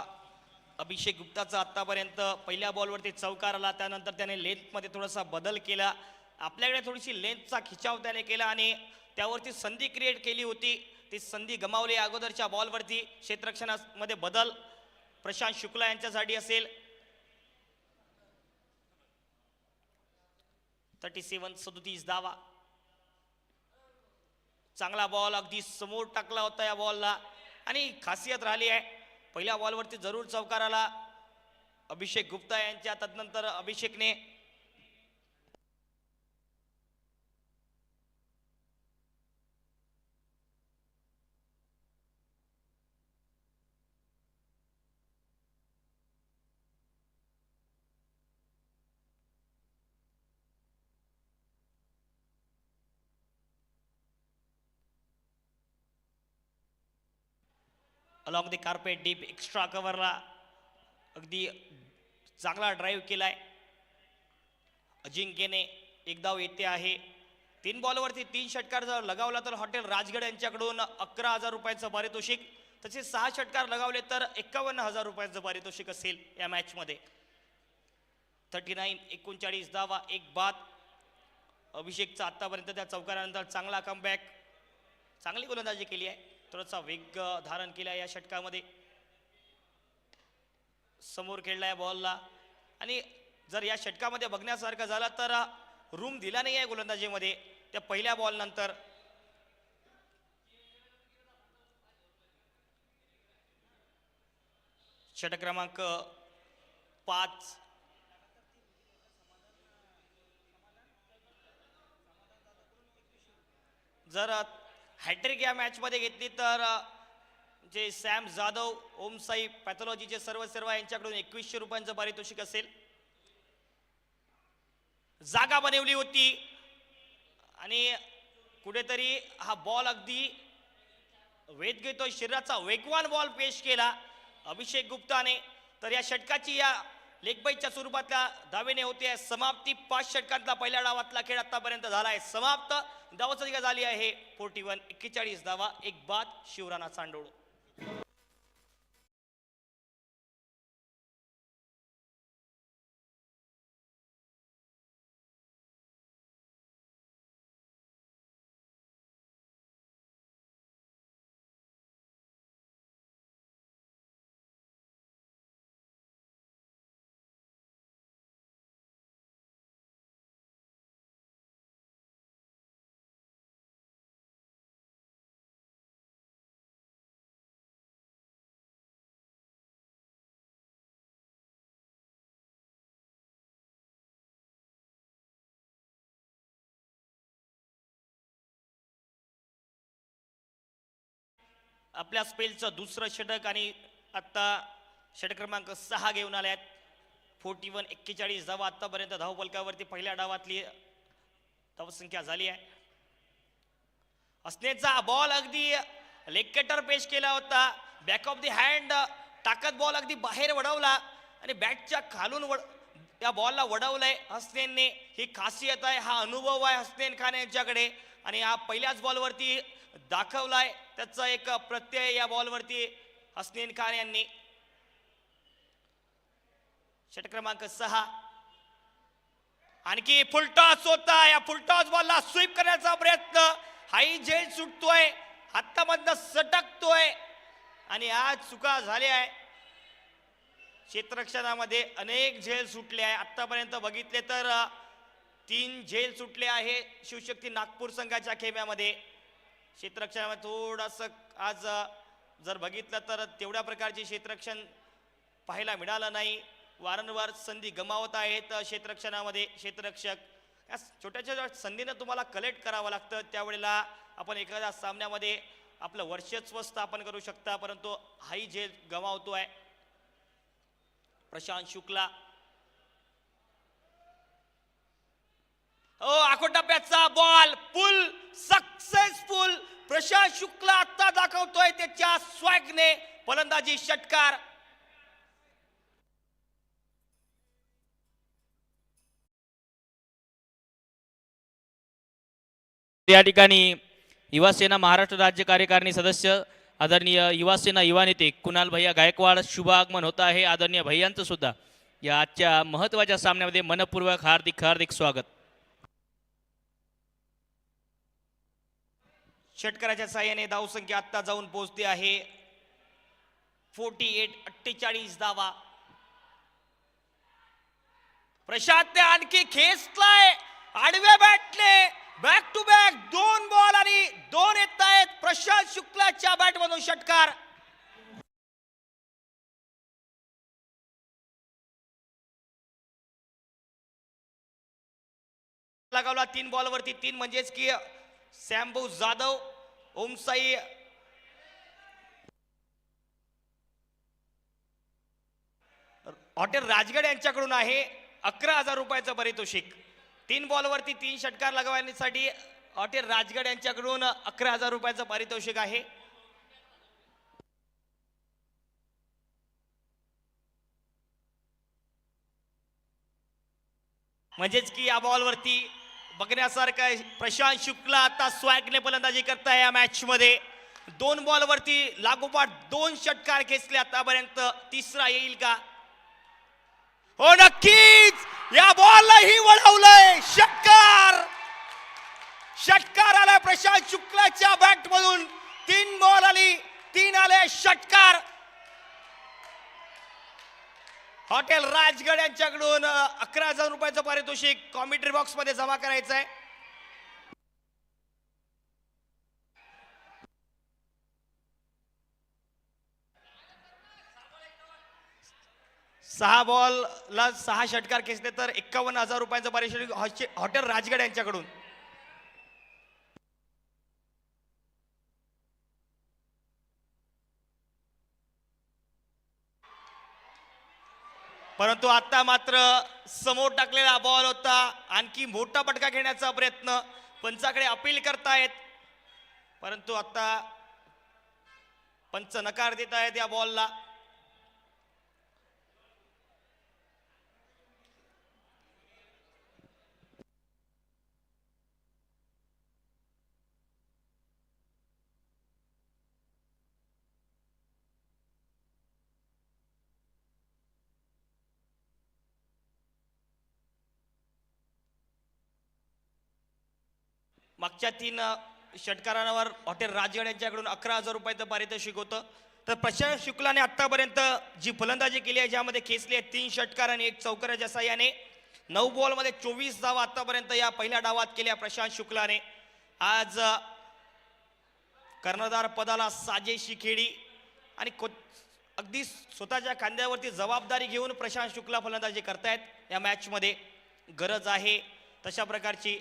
अभिषेक गुप्ताचा आतापर्यंत पहिल्या बॉलवरती चौकार आला, त्यानंतर त्याने लेंथमध्ये थोडासा बदल केला. आपल्याकडे थोडीशी लेंथचा खिचाव त्याने केला आणि त्यावरती संधी क्रिएट केली होती, ती संधी गमावली अगोदरच्या बॉलवरती. क्षेत्ररक्षणामध्ये बदल प्रशांत शुक्ला यांच्यासाठी असेल. 37 धावा. चांगला बॉल अगदी समोर टाकला होता या बॉलला आणि खासियत राहिली आहे, पहिल्या बॉलवरती जरूर चौकार आला अभिषेक गुप्ता यांच्या. तदनंतर अभिषेकने along the carpet deep extra कव्हरला अगदी चांगला ड्राईव्ह केलाय. अजिंक्यने एक धाव येते आहे. 3 बॉलवरती 3 षटकार जर लगावला तर हॉटेल राजगड यांच्याकडून 11,000 रुपयाचं पारितोषिक, तसेच 6 षटकार लगावले तर 51,000 रुपयाचं पारितोषिक असेल या मॅच मध्ये. 39 धावा, 1 बाद. अभिषेकचा आतापर्यंत त्या चौकारानंतर चांगला कमबॅक, चांगली गोलंदाजी केली आहे, थोडासा वेग धारण केला या षटकामध्ये. समोर खेळलाय बॉलला आणि जर या षटकामध्ये बघण्यासारखं झालं तर रूम दिला नाही आहे गोलंदाजीमध्ये त्या पहिल्या बॉल नंतर. षटक क्रमांक 5. जर हॅट्रिक या मॅच मध्ये घेतली तर जे सॅम जाधव, ओमसाई पॅथॉलॉजीचे सर्व यांच्याकडून 2100 रुपयांचं पारितोषिक असेल. जागा बनवली होती आणि कुठेतरी हा बॉल अगदी वेध घेतोय, शरीराचा वेगवान बॉल पेश केला अभिषेक गुप्ताने. तर या षटकाची या लेगबाईच्या स्वरूपातल्या धावेने होते समाप्ती. 5 षटकांतला पहिल्या डावातला खेळ आतापर्यंत झाला आहे समाप्त. धावसंख्या झाली आहे 41. 41 धावा, 1 बाद. शिवराणा चांडोळ. आपल्या स्पेलचं दुसरं षटक आणि आता षटक क्रमांक 6 घेऊन आले आहेत. 41. 41 धावा आतापर्यंत धावफलकावरती पहिल्या डावातली धावसंख्या झाली आहे. असनेचा बॉल अगदी लेग कटर पेश केला होता, बॅक ऑफ द हँड टाकत बॉल अगदी बाहेर वडवला आणि बॅटच्या खालून त्या बॉलला वडवलंय हसनेनने. ही खासियत आहे, हा अनुभव आहे हसनेन खान यांच्याकडे आणि हा पहिल्याच बॉलवरती दाखवलाय त्याचा एक प्रत्यय या बॉलवरती हसनेन खान यांनी. षटक क्रमांक 6. आणखी फुलटॉस होता, या फुलटॉस बॉलला स्वीप करण्याचा प्रयत्न, हाई झेल सुटतोय, हातामधनं सटकतोय आणि आज चुका झाल्या आहे. क्षेत्ररक्षणामध्ये अनेक झेल सुटले आहे, आतापर्यंत बघितले तर 3 झेल सुटले आहे शिवशक्ती नागपूर संघाच्या खेम्यामध्ये. क्षेत्ररक्षणामध्ये थोडंसं आज जर बघितलं तर तेवढ्या प्रकारचे क्षेत्ररक्षण पाहायला मिळालं नाही. वारंवार संधी गमावत आहेत क्षेत्ररक्षणामध्ये क्षेत्ररक्षक. या छोट्या छोट्या संधीनं तुम्हाला कलेक्ट करावं लागतं, त्यावेळेला आपण एखाद्या सामन्यामध्ये आपलं वर्चस्व स्थापन करू शकता, परंतु हाही झेल गमावतोय प्रशांत शुक्ला. आखोटप्प्याचा बॉल पुल सक्सेसफुल. प्रशांत शुक्ला आता दाखवतोय त्याच्या स्वॅगने फलंदाजी षटकार. या ठिकाणी युवा सेना महाराष्ट्र राज्य कार्यकारिणी सदस्य आदरणीय युवासेना युवा नेते कुणाल भैया गायकवाड शुभ आगमन होत आहे. आदरणीय भैयांचं सुद्धा या आजच्या महत्त्वाच्या सामन्यामध्ये मनपूर्वक हार्दिक हार्दिक स्वागत. षटकाराच्या साहाय्याने धावसंख्या आत्ता जाऊन पोहोचते आहे 48 धावा. प्रशांतने आणखी खेचलाय, आडव्या बॅटने बॅक टू बॅक 2 बॉल आणि 2 येत आहेत प्रशांत शुक्लाच्या बॅट मधून षटकार. लगावला 3 बॉल वरती 3 म्हणजेच की सॅम्बू जाधव, ओमसाई हॉटेल राजगड यांच्याकडून आहे 11,000 रुपयाचं पारितोषिक. 3 बॉल वरती 3 षटकार लगवण्यासाठी हॉटेल राजगड यांच्याकडून 11,000 रुपयाचं पारितोषिक आहे. म्हणजेच की या बॉल वरती बघण्यासारखं प्रशांत शुक्ला आता स्वॅगने फलंदाजी करताय या मॅच मध्ये. 2 बॉल वरती लागोपाठ 2 षटकार खेचले आतापर्यंत. तिसरा येईल का? हो नक्कीच, या बॉललाही वळवलंय. षटकार, षटकार आला प्रशांत शुक्लाच्या बॅट मधून. 3 बॉल आली, 3 आले षटकार. हॉटेल राजगड यांच्याकडून 11,000 रुपयाचं पारितोषिक कॉमेंट्री बॉक्स मध्ये जमा करायचं आहे. सहा बॉलला 6 षटकार खेचले तर 51,000 रुपयाचं पारितोषिक हॉटेल राजगड यांच्याकडून. परंतु आता मात्र समोर टाकलेला बॉल होता. आणखी मोठा फटका घेण्याचा प्रयत्न पंचाकडे अपील करतायत, परंतु आता पंच नकार देत आहेत या बॉलला. मागच्या 3 षटकारांवर हॉटेल राजगड यांच्याकडून 11,000 रुपयाचं पारितोषिक होतं. तर प्रशांत शुक्लाने आतापर्यंत जी फलंदाजी केली आहे, ज्यामध्ये खेचले 3 षटकार आणि 1 चौकाराच्या साह्याने 9 बॉलमध्ये 24 धावा आतापर्यंत या पहिल्या डावात केल्या प्रशांत शुक्लाने. आज कर्णधार पदाला साजेशी खेळी आणि अगदी स्वतःच्या खांद्यावरती जबाबदारी घेऊन प्रशांत शुक्ला फलंदाजी करतायत या मॅच मध्ये. गरज आहे तशा प्रकारची.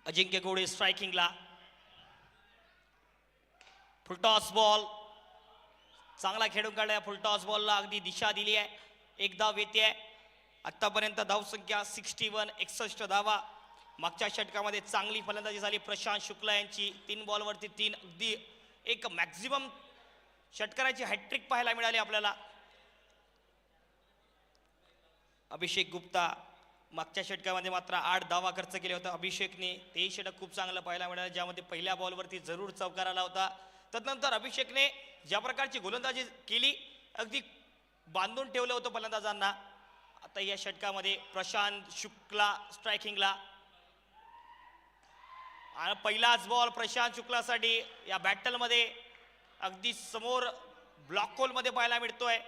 अजिंक्य गोडे स्ट्रायकिंगला. फुलटॉस बॉल चांगला खेळून काढला. फुलटॉस बॉलला अगदी दिशा दिली आहे. एक धाव येते आहे. आतापर्यंत धावसंख्या 61, 61 धावा. मागच्या षटकामध्ये चांगली फलंदाजी झाली प्रशांत शुक्ला यांची. 3 बॉलवरती 3 अगदी एक मॅक्झिमम षटकाराची हॅट्रिक पाहायला मिळाली आपल्याला. अभिषेक गुप्ता मागच्या षटकामध्ये मात्र 8 धावा खर्च केले होते अभिषेकने. तेही षटक खूप चांगलं पाहायला मिळालं, ज्यामध्ये पहिल्या बॉलवरती जरूर चौकार आला होता. तदनंतर अभिषेकने ज्या प्रकारची गोलंदाजी केली अगदी बांधून ठेवलं होतं फलंदाजांना. आता या षटकामध्ये प्रशांत शुक्ला स्ट्रायकिंगला आणि पहिलाच बॉल प्रशांत शुक्लासाठी या बॅटलमध्ये अगदी समोर ब्लॉक होल मध्ये पाहायला मिळतोय.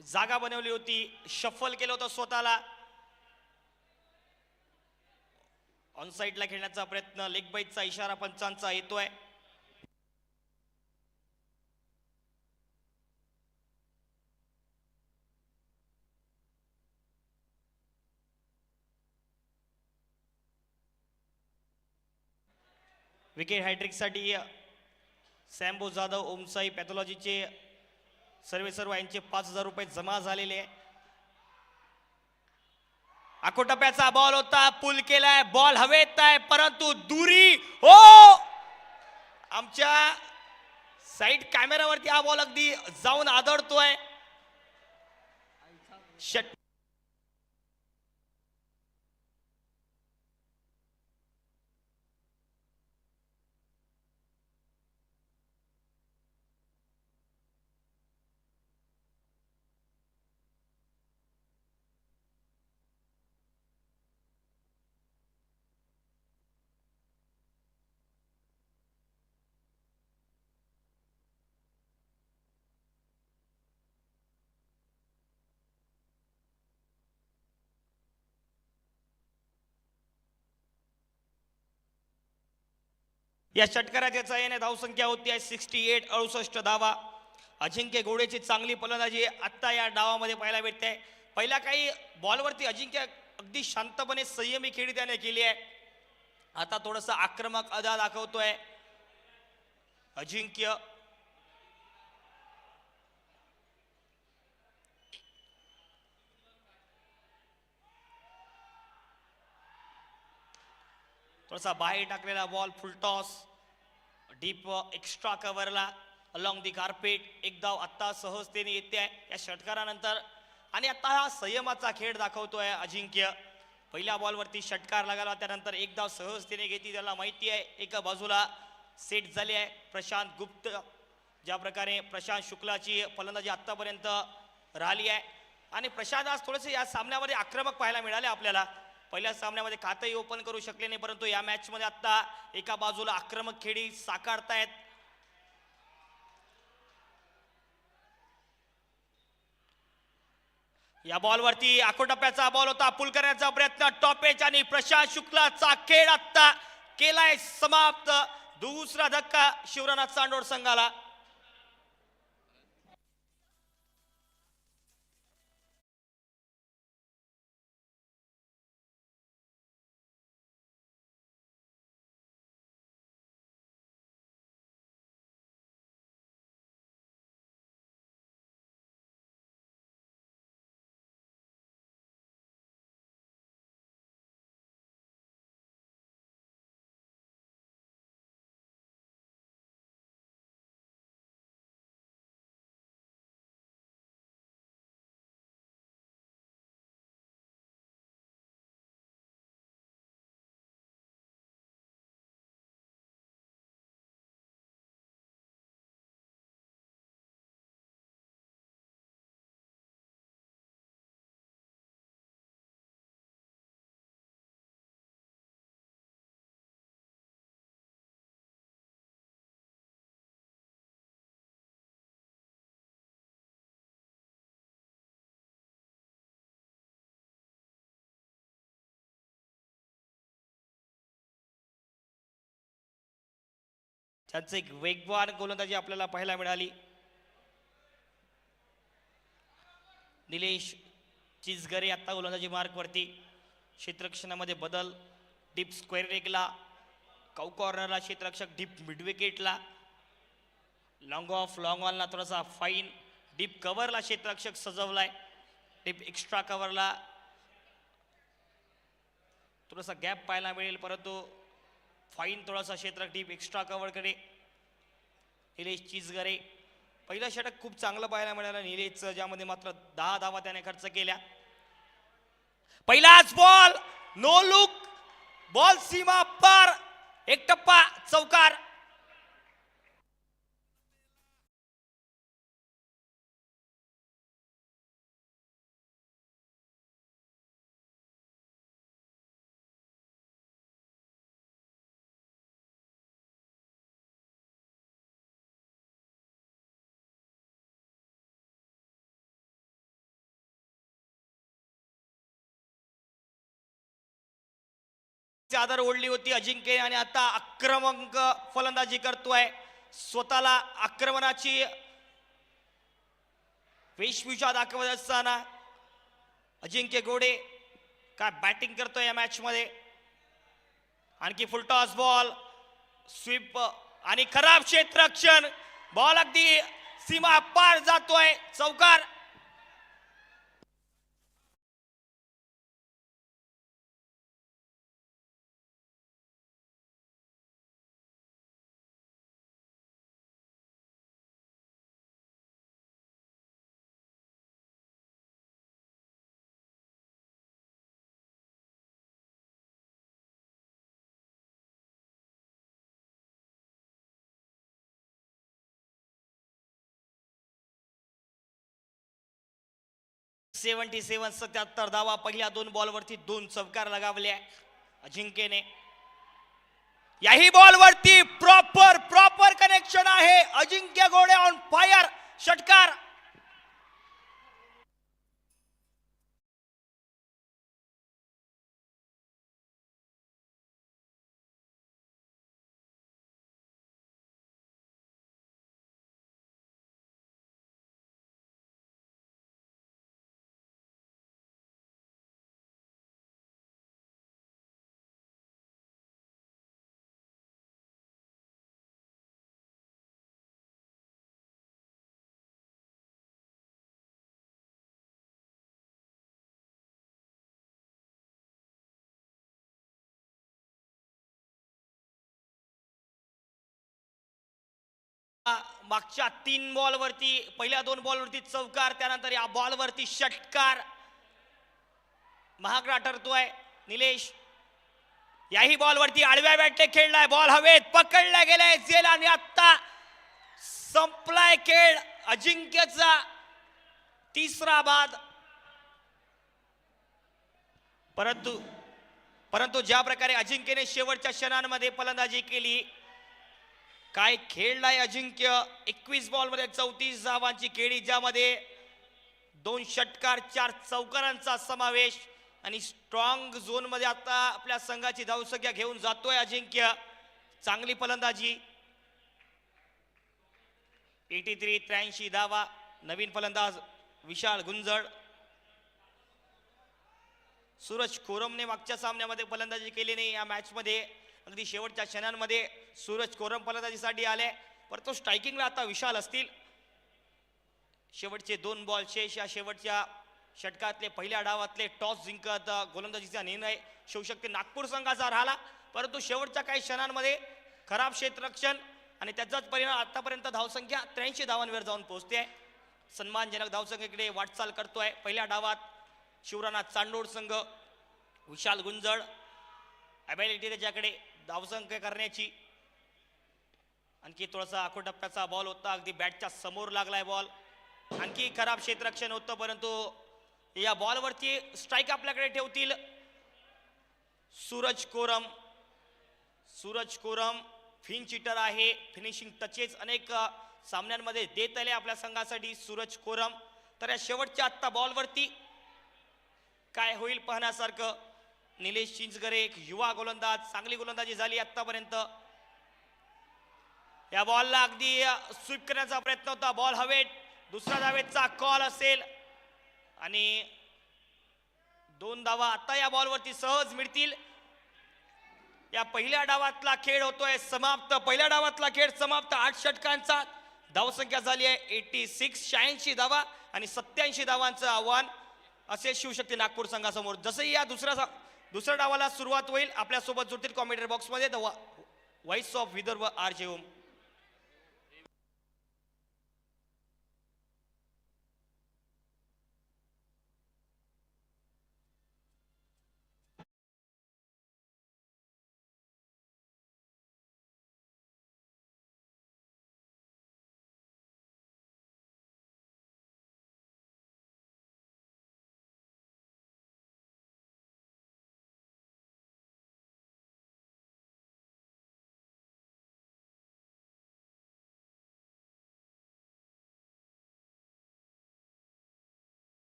जागा बनवली होती, शफल केलं होतं स्वतःला. ऑन साइडला खेळण्याचा प्रयत्न, लेग बाईटचा इशारा पंचांचा येतोय. विकेट हॅट्रिक साठी सॅम्बो जाधव ओमसाई पॅथॉलॉजीचे सर्व यांचे 5,000 रुपये जमा झालेले. आकोटप्प्याचा बॉल होता, पुल केलाय, बॉल हवेत आहे परंतु दुरी हो. आमच्या साइड कॅमेरावरती हा बॉल अगदी जाऊन आदळतोय. या षटकाराच्या याने धावसंख्या होती आहे 68, 68 धावा. अजिंक्य घोडेची चांगली फलंदाजी आता या डावामध्ये पाहायला मिळते. पहिल्या काही बॉलवरती अजिंक्य अगदी शांतपणे संयमी खेळी त्याने केली आहे. आता थोडस आक्रमक अदा दाखवतोय अजिंक्य. थोडासा बाहेर टाकलेला बॉल, फुलटॉस डीप एक्स्ट्रा कव्हरला अलॉंग दी कार्पेट. एक धाव आता सहजतेने येते आहे या षटकारानंतर. आणि आता हा संयमाचा खेळ दाखवतोय अजिंक्य. पहिल्या बॉलवरती षटकार लागला, त्यानंतर एक धाव सहजतेने घेतली. त्याला माहिती आहे एका बाजूला सेट झाले आहे प्रशांत गुप्त. ज्या प्रकारे प्रशांत शुक्लाची फलंदाजी आतापर्यंत राहिली आहे आणि प्रशांत आज थोडेसे या सामन्यामध्ये आक्रमक पाहायला मिळाले आपल्याला. पहिल्या सामन्यामध्ये खातही ओपन करू शकले नाही, परंतु या मॅच मध्ये आता एका बाजूला आक्रमक खेळी साकारतायत. या बॉलवरती आकोटप्प्याचा बॉल होता, पुल करण्याचा प्रयत्न, टॉपेज आणि प्रशांत शुक्लाचा खेळ आता केलाय समाप्त. दुसरा धक्का शिवरानाथ चांडोर संघाला. त्यांचं एक वेगवान गोलंदाजी आपल्याला पाहायला मिळाली. निलेश चिजगरे आता गोलंदाजी मार्क वरती. क्षेत्ररक्षणामध्ये बदल. डीप स्क्वेअर लेगला, काऊ कॉर्नरला क्षेत्ररक्षक, डीप मिड विकेटला, लॉंग ऑफ लॉंग ऑनला थोडासा फाईन, डीप कव्हरला क्षेत्ररक्षक सजवलाय, डीप एक्स्ट्रा कव्हरला थोडासा गॅप पाहायला मिळेल, परंतु फाईन थोडासा क्षेत्र डीप एक्स्ट्रा कव्हरकडे निलेश चिजगरे. पहिलं षटक खूप चांगलं पाहायला मिळालं निलेशचं, ज्यामध्ये मात्र 10 धावा त्याने खर्च केल्या. पहिलाच बॉल नो लुक, बॉल सीमा पार, एक टप्पा चौकार. चादर ओढली होती अजिंक्य आणि आता आक्रमक फलंदाजी करतोय. स्वतःला आक्रमणाची वेशभूषा दाखवत असताना अजिंक्य गोडे काय बॅटिंग करतोय या मॅच मध्ये. आणखी फुलटॉस बॉल, स्वीप आणि खराब क्षेत्ररक्षण, बॉल अगदी सीमा पार जातोय, चौकार. सेवन 77 धावा पहिल्या 2 बॉलवरती 2 चौकार लगावले अजिंक्यने. याही बॉलवरती प्रॉपर कनेक्शन आहे. अजिंक्य गोडे ऑन फायर, षटकार. मागच्या 3 बॉलवरती, पहिल्या 2 बॉलवरती चौकार, त्यानंतर या बॉलवरती षटकार. महागडा ठरतोय निलेश. याही बॉलवरती आडव्या बॅटने खेळलाय, बॉल हवेत पकडला गेलाय जेल आणि आता संपलाय खेळ. अजिंक्यचा तिसरा बाद. परंतु ज्या प्रकारे अजिंक्यने शेवटच्या क्षणांमध्ये फलंदाजी केली, काय खेळलाय अजिंक्य. 21 बॉलमध्ये 34 धावांची खेळी, ज्यामध्ये 2 षटकार 4 चौकारांचा समावेश आणि स्ट्रॉंग झोन मध्ये आता आपल्या संघाची धावसंख्या घेऊन जातोय अजिंक्य. चांगली फलंदाजी. 83 धावा. नवीन फलंदाज विशाल गुंजळ. सूरज कोरमने मागच्या सामन्यामध्ये फलंदाजी केली नाही. या मॅच मध्ये अगदी शेवटच्या क्षणांमध्ये सूरज कोरम फलंदाजीसाठी आले, परंतु स्ट्रायकिंगला आता विशाल असतील. शेवटचे 2 बॉल शेष. या शेवटच्या षटकातले पहिल्या डावातले टॉस जिंकत गोलंदाजीचा निर्णय शिवशक्ती नागपूर संघाचा राहिला, परंतु शेवटच्या काही क्षणांमध्ये खराब क्षेत्ररक्षण आणि त्याचाच परिणाम आतापर्यंत धावसंख्या 83 धावांवर जाऊन पोहोचते. सन्मानजनक धावसंख्येकडे वाटचाल करतोय. पहिल्या डावात शिवराणा चांडोड संघ, विशाल गुंजळ ॲबिलिटी त्याच्याकडे धावसंख्या करण्याची. आणखी थोडासा आखो टप्प्याचा बॉल होता, अगदी बॅटच्या समोर लागलाय बॉल. आणखी खराब क्षेत्ररक्षण होतं, परंतु या बॉलवरती स्ट्राईक आपल्याकडे ठेवतील सूरज कोरम. सूरज कोरम फिन चिटर आहे. फिनिशिंग टचेस अनेक सामन्यांमध्ये देत आले आपल्या संघासाठी सूरज कोरम. तर या शेवटच्या आत्ता बॉलवरती काय होईल पाहण्यासारखं. निलेश चिंचगरे एक युवा गोलंदाज, चांगली गोलंदाजी झाली आतापर्यंत. या बॉलला अगदी स्वीप करण्याचा प्रयत्न होता, बॉल हवेत, दुसरा धावेचा कॉल असेल आणि 2 धावा आता या बॉलवरती सहज मिळतील. या पहिल्या डावातला खेळ होतोय समाप्त. पहिल्या डावातला खेळ समाप्त. 8 षटकांचा धावसंख्या झाली आहे 86, 86 धावा आणि 87 धावांचं आव्हान असे शिवशक्ती नागपूर संघासमोर. जसंही या दुसऱ्या डावाला सुरुवात होईल, आपल्यासोबत जुळतील कॉमेंटरी बॉक्समध्ये the voice of Vidarbha RJ. Om.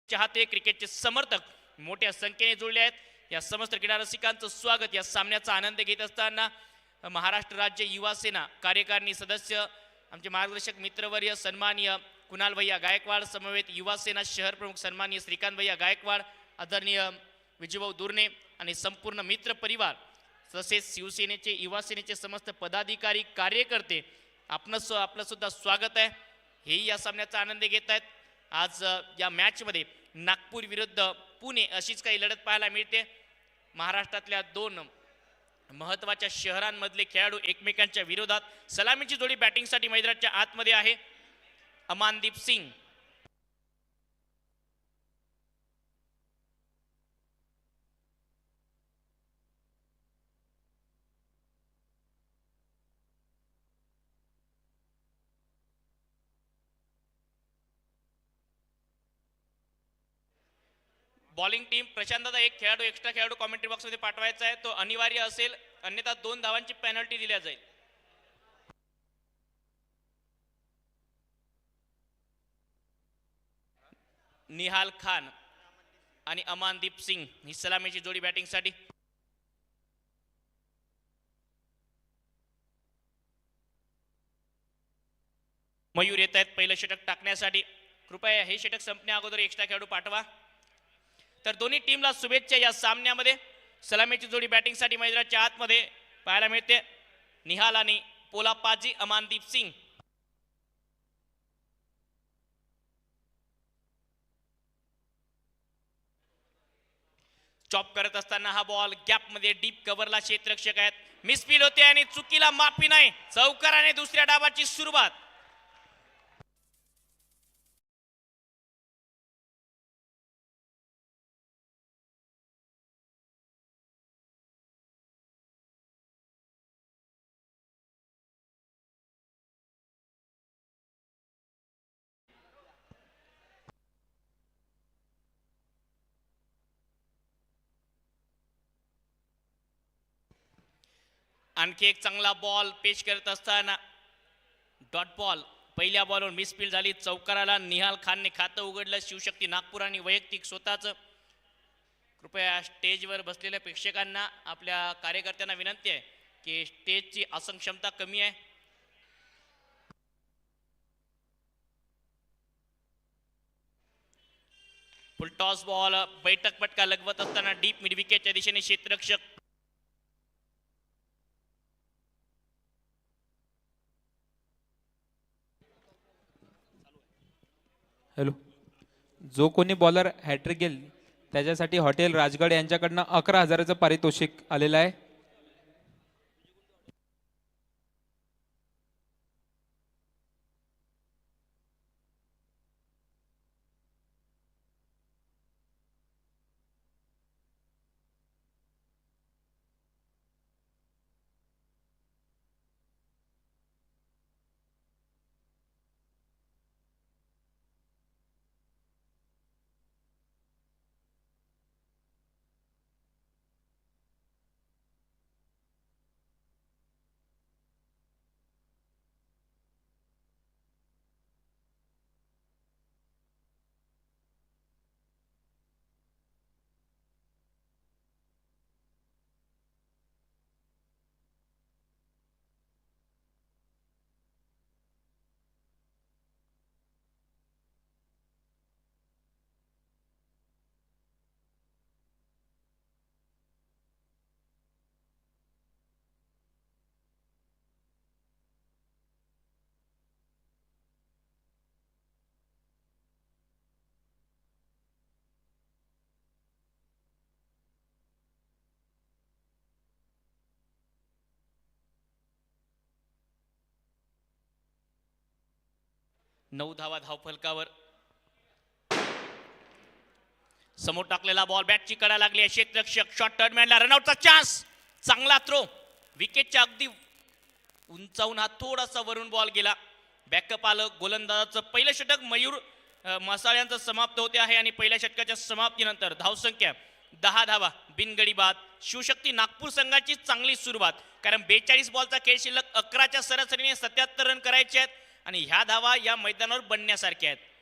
चाहते क्रिकेटचे समर्थक मोठ्या संख्येने जुळले आहेत। या समस्त क्रीडा रसिकांचं स्वागत। या सामन्याचा आनंद घेत असताना महाराष्ट्र राज्य युवा सेना कार्यकारिणी सदस्य आमचे मार्गदर्शक मित्रवर्य सन्माननीय कुणाल भैया गायकवाड समवेत युवा सेना शहर प्रमुख सन्माननीय श्रीकांत भैया गायकवाड, आदरणीय विजयभाऊ दुर्ने आणि संपूर्ण मित्र परिवार तसेच शिवसेनेचे युवा सेनेचे समस्त पदाधिकारी कार्यकर्ते आपलं सुद्धा स्वागत आहे। हेही या सामन्याचा आनंद घेत आहेत। आज या मॅच मध्ये नागपूर विरुद्ध पुणे अशीच काही लढत पाहायला मिळते। महाराष्ट्रातल्या दोन महत्त्वाच्या शहरांमधले खेळाडू एकमेकांच्या विरोधात। सलामीची जोडी बॅटिंगसाठी मैदानाच्या आतमध्ये आहे। अमानदीप सिंग बॉलिंग टीम प्रशांतदा एक खेळाडू एक्स्ट्रा खेळाडू कॉमेंट्री बॉक्स मध्ये पाठवायचा आहे, तो अनिवार्य असेल, अन्यथा 2 धावांची पेनल्टी दिल्या जाईल। निहाल खान आणि अमानदीप सिंग ही सलामीची जोडी बॅटिंगसाठी। मयूर येत आहेत पहिलं षटक टाकण्यासाठी। कृपया हे षटक संपण्या अगोदर एक्स्ट्रा खेळाडू पाठवा। तर दोन्ही टीमला शुभेच्छा। या सामन्यामध्ये सलामीची जोडी बॅटिंगसाठी मैदानाच्या आतमध्ये पाहायला मिळते। निहाल आणि पोलापाजी अमानदीप सिंग। चॉप करत असताना हा बॉल गॅप मध्ये डीप कव्हरला क्षेत्ररक्षक आहेत, मिसफील होते आणि चुकीला माफी नाही। चौकाराने दुसऱ्या डावाची सुरुवात। आणखी एक चांगला बॉल पेश करत असताना डॉट बॉल पहिल्या बॉलवर मिसफील्ड झाली। चौकाराला निहाल खानने खातं उघडलं शिवशक्ती नागपूर आणि वैयक्तिक स्वतःच। कृपया स्टेजवर बसलेल्या प्रेक्षकांना आपल्या कार्यकर्त्यांना विनंती आहे की स्टेजची आसन क्षमता कमी आहे। फुल टॉस बॉल बैठक पटका लगवत असताना डीप मिड विकेटच्या दिशेने क्षेत्ररक्षक। हॅलो, जो कोणी बॉलर हॅट्रिक घेईल त्याच्यासाठी हॉटेल राजगड यांच्याकडनं 11,000चं पारितोषिक आलेलं आहे। नऊ धावा धावफलकावर। समोर टाकलेला बॉल बॅटची कडा लागली आहे। क्षेत्ररक्षक शॉट टर्नमॅनला रनआउटचा चान्स। चांगला थ्रो विकेटच्या अगदी उंचावून हा थोडासा वरून बॉल गेला। बॅकअप आलं। गोलंदाजाचं पहिलं षटक मयूर मसाळ्यांचं समाप्त होते आहे आणि पहिल्या षटकाच्या समाप्तीनंतर धावसंख्या 10 धावा बिनगडी बाद। शिवशक्ती नागपूर संघाची चांगली सुरुवात, कारण 42 बॉलचा खेळ शिल्लक 11च्या सरासरीने 77 रन करायचे आहेत आणि ह्या धावा या मैदानावर बनण्यासारख्या आहेत।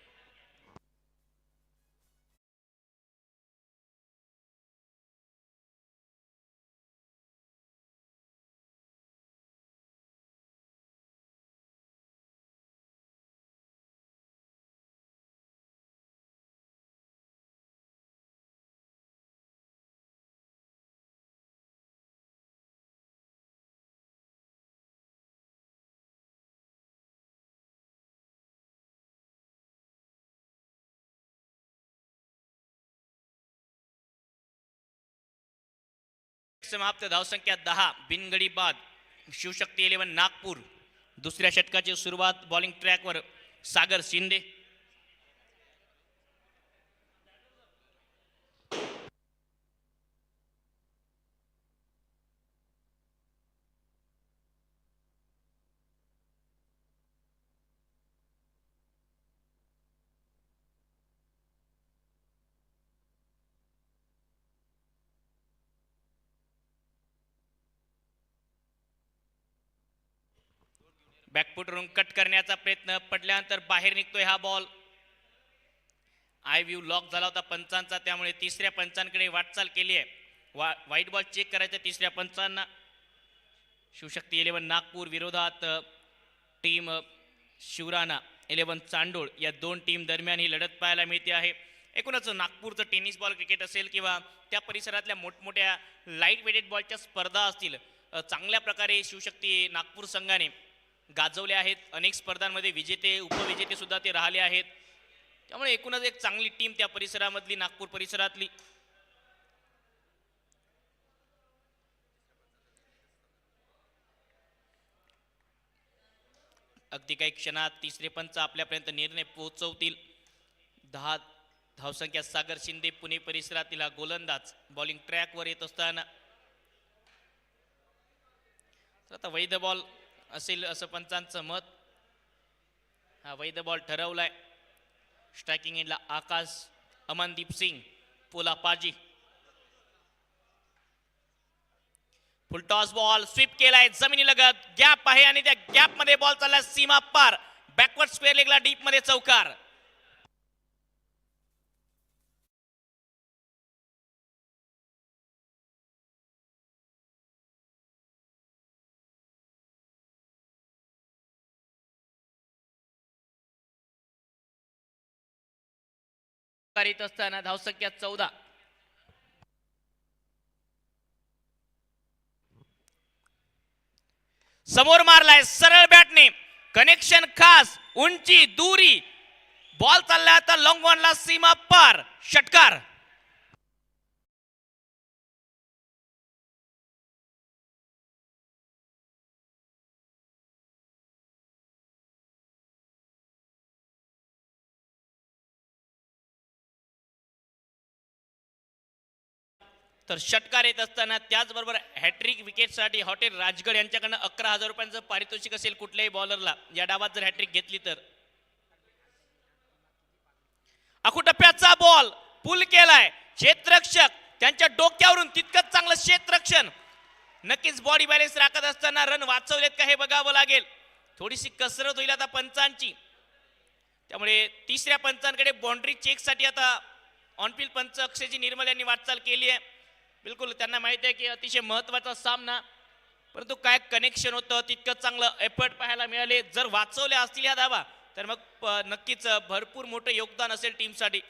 समाप्त. धावसंख्या 10. बिनगडी बाद. शिवशक्ती 11 नागपूर. दुसऱ्या षटकाची सुरुवात बॉलिंग ट्रॅकवर सागर शिंदे. बॅकफुटवरून कट करण्याचा प्रयत्न पडल्यानंतर बाहेर निघतोय हा बॉल. आय व्ह्यू लॉक झाला होता पंचांचा, त्यामुळे तिसऱ्या पंचांकडे वाटचाल केली आहे. व्हाईट बॉल चेक करायचा तिसऱ्या पंचांना. शिवशक्ती 11 नागपूर विरोधात टीम शिवराणा 11 चांडोळ या दोन टीम दरम्यान ही लढत पाहायला मिळते आहे. एकूणच नागपूरचं टेनिस बॉल क्रिकेट असेल किंवा त्या परिसरातल्या मोठमोठ्या लाईट वेटेड बॉलच्या स्पर्धा असतील, चांगल्या प्रकारे शिवशक्ती नागपूर संघाने गाजवले आहेत. अनेक स्पर्धांमध्ये विजेते उपविजेते सुद्धा ते राहिले आहेत. त्यामुळे एकूणच एक चांगली टीम त्या परिसरामधली, नागपूर परिसरातली. अगदी काही क्षणात तिसरे पंच आपल्यापर्यंत निर्णय पोहोचवतील. 10 धावसंख्या सागर शिंदे पुणे परिसरातील हा गोलंदाज बॉलिंग ट्रॅकवर येत असताना आता वैध बॉल असेल असं पंचांचं मत. हा वैध बॉल ठरवलाय. स्ट्रायकिंग एंडला आकाश, अमनदीप सिंग, पोला पाजी. फुलटॉस बॉल स्वीप केलाय जमिनी लगत. गॅप आहे आणि त्या गॅप मध्ये बॉल चालला सीमा पार. बॅकवर्ड स्क्वेअर लेगला डीप मध्ये चौकार. करीत असताना धावसंख्या 14. समोर मारलाय सरळ बॅटने. कनेक्शन खास, उंची दुरी. बॉल चाललाय आता लॉंग ऑनला सीमा पार. षटकार. तर षटकार येत असताना त्याचबरोबर हॅट्रिक विकेटसाठी हॉटेल राजगड यांच्याकडनं 11,000 रुपयांचं पारितोषिक असेल कुठल्याही बॉलरला या डावात जर हॅट्रिक घेतली तर. अकुटप्प्याचा बॉल पुल केलाय. क्षेत्ररक्षक त्यांच्या डोक्यावरून तितकंच चांगलं क्षेत्ररक्षण. नक्कीच बॉडी बॅलन्स राखत असताना रन वाचवलेत का हे बघावं लागेल. थोडीशी कसरत होईल आता पंचांची. त्यामुळे तिसऱ्या पंचांकडे बाउंड्री चेकसाठी आता ऑनफिल्ड पंच अक्षयजी निर्मल यांनी वाटचाल केली आहे. बिलकुल त्यांना माहिती आहे की अतिशय महत्वाचा सामना, परंतु काय कनेक्शन होतं तितकं चांगलं एफर्ट पाहायला मिळाले. जर वाचवल्या असतील या धावा तर मग नक्कीच भरपूर मोठं योगदान असेल टीमसाठी.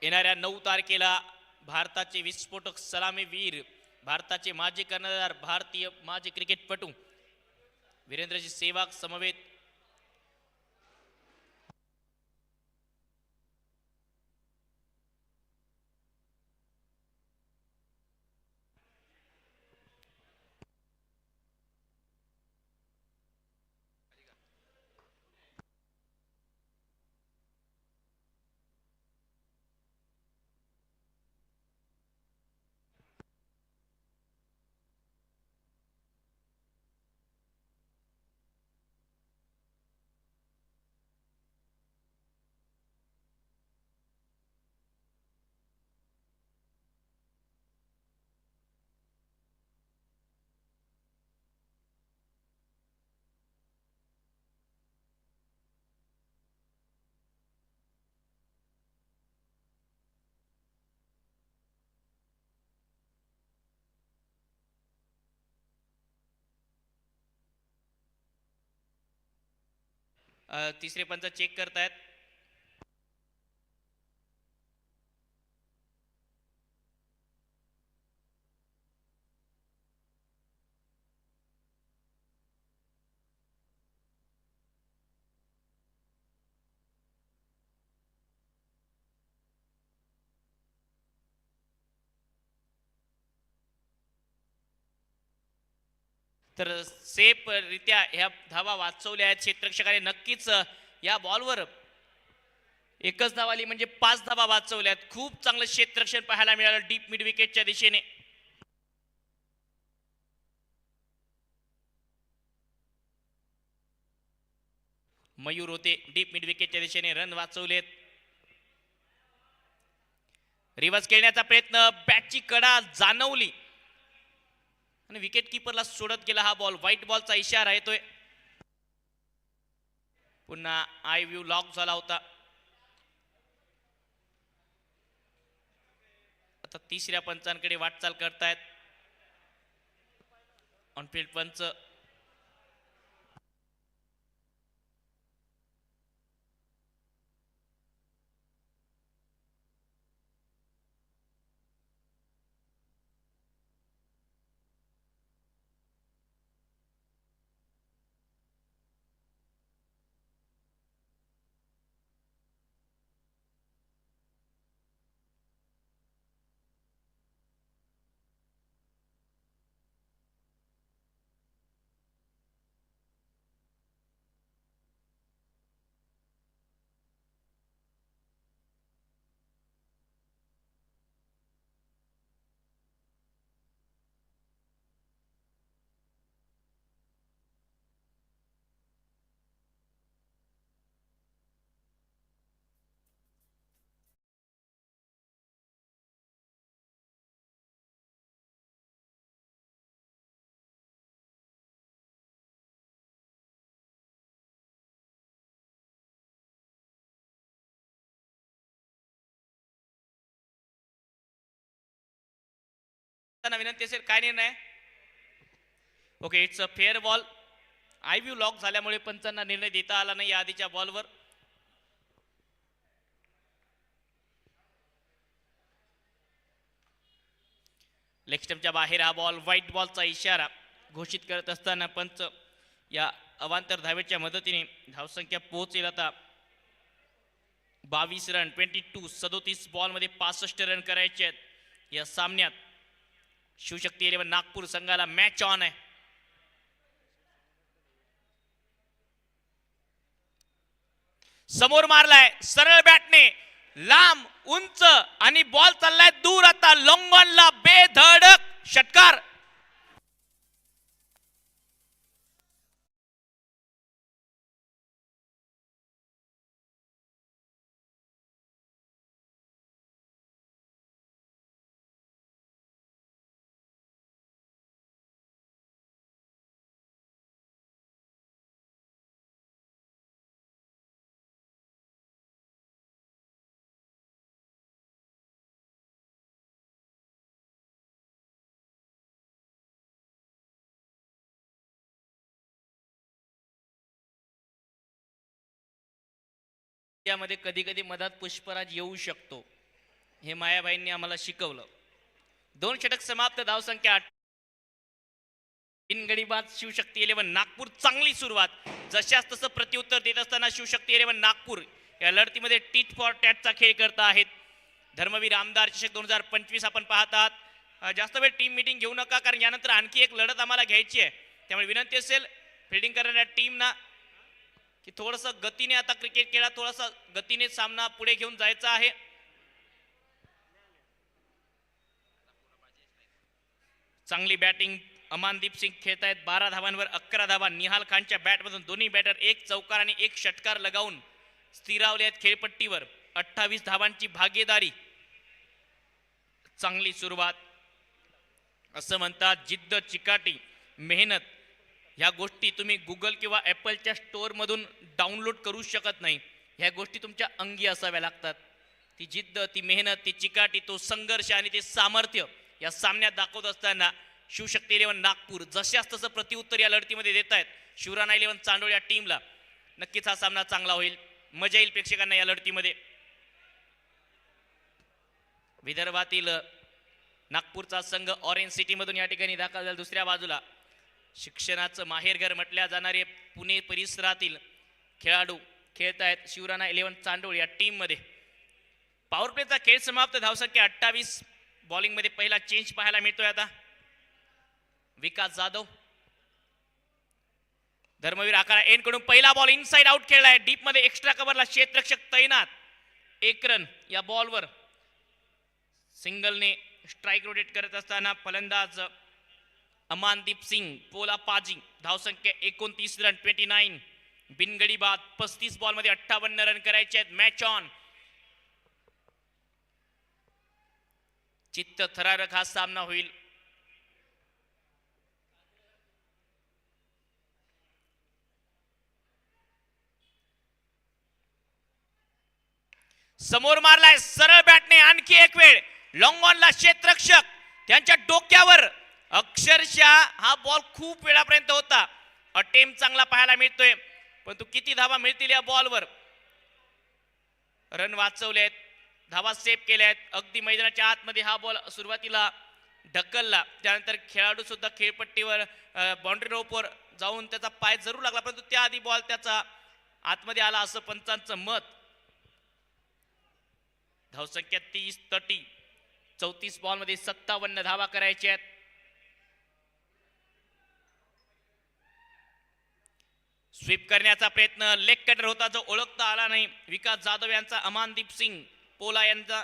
येणाऱ्या 9 तारखेला भारताचे विस्फोटक सलामीवीर, भारताचे माजी कर्णधार, भारतीय माजी क्रिकेटपटू वीरेंद्रजी सेहवाग समवेत तिसरे पंच चेक करतायत. तर सेफ रित्या ह्या धावा वाचवल्या आहेत क्षेत्ररक्षकाने. नक्कीच या बॉलवर एकच धाव आली म्हणजे 5 धावा वाचवल्यात. खूप चांगलं क्षेत्ररक्षण पाहायला मिळालं डीप मिड विकेटच्या दिशेने. मयूर होते डीप मिड विकेटच्या दिशेने, रन वाचवलेत. रिव्हर्स खेळण्याचा प्रयत्न, बॅटची कडा जाणवली आणि विकेट किपरला सोडत गेला हा बॉल. व्हाईट बॉलचा इशारा येतोय. पुन्हा आय व्ह्यू लॉक झाला होता. आता तिसऱ्या पंचांकडे वाटचाल करतायत ऑनफिल्ड पंच. विनंती असेल, काय निर्णय? Okay, it's a fair ball. I view lock झाल्यामुळे पंचांना निर्णय देता आला नाही या आधीच्या बॉलवर. लेग स्टंपच्या बाहेर हा बॉल. व्हाईट बॉलचा इशारा घोषित करत असताना पंच या अवांतर धावेच्या मदतीने धावसंख्या पोहोचेल आता 22 रन. 37 बॉल मध्ये 65 रन करायचे आहेत या सामन्यात. शिवशक्ती 11 नागपूर संघाला मॅच ऑन आहे. समोर मारलाय सरळ बॅटने, लांब उंच आणि बॉल चाललाय दूर. आता लॉंग ऑनला बेधडक षटकार. त्यामध्ये कधी कधी मधात पुष्पराज येऊ शकतो, हे मायाबाईंनी आम्हाला शिकवलं. 2 षटक समाप्त, धावसंख्या 8. बिनगडी बाद शिवशक्ती 11 नागपूर. चांगली सुरुवात. जशास तसं प्रत्युत्तर देत असताना शिवशक्ती 11 नागपूर या लढतीमध्ये टीट फॉर टॅटचा खेळ करत आहेत. धर्मवीर आमदार चषक 2025 आपण पाहत आहात. जास्त वेळ टीम मीटिंग घेऊ नका, कारण यानंतर आणखी एक लढत आम्हाला घ्यायची आहे. त्यामुळे विनंती असेल फिल्डिंग करणाऱ्या टीमना की थोडस गतीने आता क्रिकेट खेळा, थोडासा गतीने सामना पुढे घेऊन जायचा आहे. चांगली बॅटिंग अमानदीप सिंग खेळतायत. 12 धावांवर 11 धावा. निहाल खानच्या बॅटमधून दोन्ही बॅटर 1 चौकार आणि 1 षटकार लगावून स्थिरावले आहेत खेळपट्टीवर. 28 धावांची भागीदारी. चांगली सुरुवात. असं म्हणतात जिद्द, चिकाटी, मेहनत ह्या गोष्टी तुम्ही गुगल किंवा ॲपलच्या स्टोअर मधून डाउनलोड करू शकत नाही. ह्या गोष्टी तुमच्या अंगी असाव्या लागतात. ती जिद्द, ती मेहनत, ती चिकाटी, तो संघर्ष आणि ते सामर्थ्य या सामन्यात दाखवत असताना शिवशक्ती 11 नागपूर जशास तसं प्रत्युत्तर या लढतीमध्ये देत आहेत शिवराणा 11 चांडोळ या टीमला. नक्कीच हा सामना चांगला होईल, मजा येईल प्रेक्षकांना या लढतीमध्ये. विदर्भातील नागपूरचा संघ ऑरेंज सिटी मधून या ठिकाणी दाखल झाला. दुसऱ्या बाजूला शिक्षणाचं माहेरघर म्हटल्या जाणारे पुणे परिसरातील खेळाडू खेळत आहेत शिवराणा 11 चांडोळ या टीम मध्ये. पॉवर प्लेचा खेळ समाप्त. धावसंख्या 28. बॉलिंग मध्ये पहिला चेंज पाहायला मिळतोय आता. विकास जाधव धर्मवीर आकारा एंड कडून पहिला बॉल इनसाइड आउट खेळलाय. डीप मध्ये एक्स्ट्रा कव्हरला क्षेत्ररक्षक तैनात. 1 रन या बॉलवर. सिंगलने स्ट्राइक रोटेट करत असताना फलंदाज अमानदीप सिंग पोला पाजी. धावसंख्या 29 रन 29. बिनगडी बाद. 35 बॉल मध्ये 58 रन करायचे आहेत. Match on. चित्त थरारक हा सामना होईल. समोर मारलाय सरळ बॅटने. आणखी एक वेळ लॉंग ऑनला क्षेत्ररक्षक त्यांच्या डोक्यावर. अक्षरशः हा बॉल खूप वेळापर्यंत होता. अटेम्प्ट चांगला पाहायला मिळतोय, परंतु किती धावा मिळतील या बॉलवर. रन वाचवले आहेत, धावा सेव्ह केल्या आहेत. अगदी मैदानाच्या आतमध्ये हा बॉल सुरुवातीला ढकलला, त्यानंतर खेळाडू सुद्धा खेळपट्टीवर बाउंड्री रोपवर जाऊन त्याचा पाय जरूर लागला, परंतु त्याआधी बॉल त्याचा आतमध्ये आला असं पंचांचं मत. धावसंख्या 30-30. 34 बॉल मध्ये 57 धावा करायच्या आहेत. स्वीप करण्याचा प्रयत्न लेग कटर होता जो ओळखता आला नाही. विकास जाधव यांचा, अमानदीप सिंग पोला यांचा.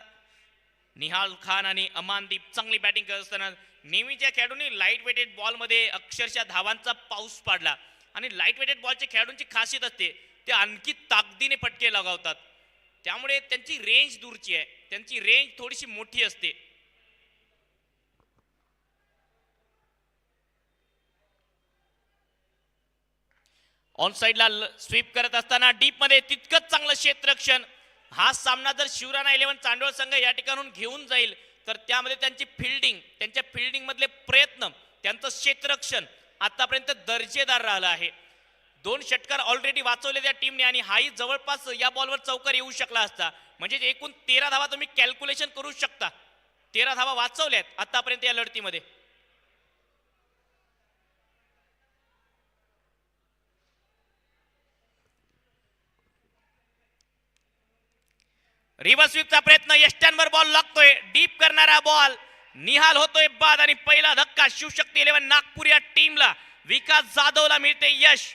निहाल खान आणि अमानदीप चांगली बॅटिंग करत असताना नेहमीच्या खेळाडूंनी लाईट वेटेड बॉल मध्ये अक्षरशः धावांचा पाऊस पाडला. आणि लाईट वेटेड बॉलच्या खेळाडूंची खासियत असते ते आणखी ताकदीने फटके लगावतात, त्यामुळे त्यांची रेंज दूरची आहे, त्यांची रेंज थोडीशी मोठी असते. ऑन साइडला स्वीप करत असताना डीप मध्ये तितकंच चांगलं क्षेत्ररक्षण. हा सामना जर शिवराणा 11 चांडोळ संघ या ठिकाणून घेऊन जाईल तर त्यामध्ये त्यांची फिल्डिंग, त्यांच्या फिल्डिंग मधले प्रयत्न, त्यांचं क्षेत्ररक्षण आतापर्यंत दर्जेदार राहिलं आहे. 2 षटकार ऑलरेडी वाचवले त्या टीमने आणि हाही जवळपास या बॉलवर चौकार येऊ शकला असता. म्हणजे एकूण 13 धावा तुम्ही कॅल्क्युलेशन करू शकता. 13 धावा वाचवल्यात आतापर्यंत या लढतीमध्ये. रिव्हर्स स्वीपचा प्रयत्न. यष्ट्यांवर बॉल लागतोय. डीप करणारा बॉल. निहाल होतोय बाद आणि पहिला धक्का शिवशक्ती 11 नागपूर या टीमला. विकास जाधवला मिळते यश.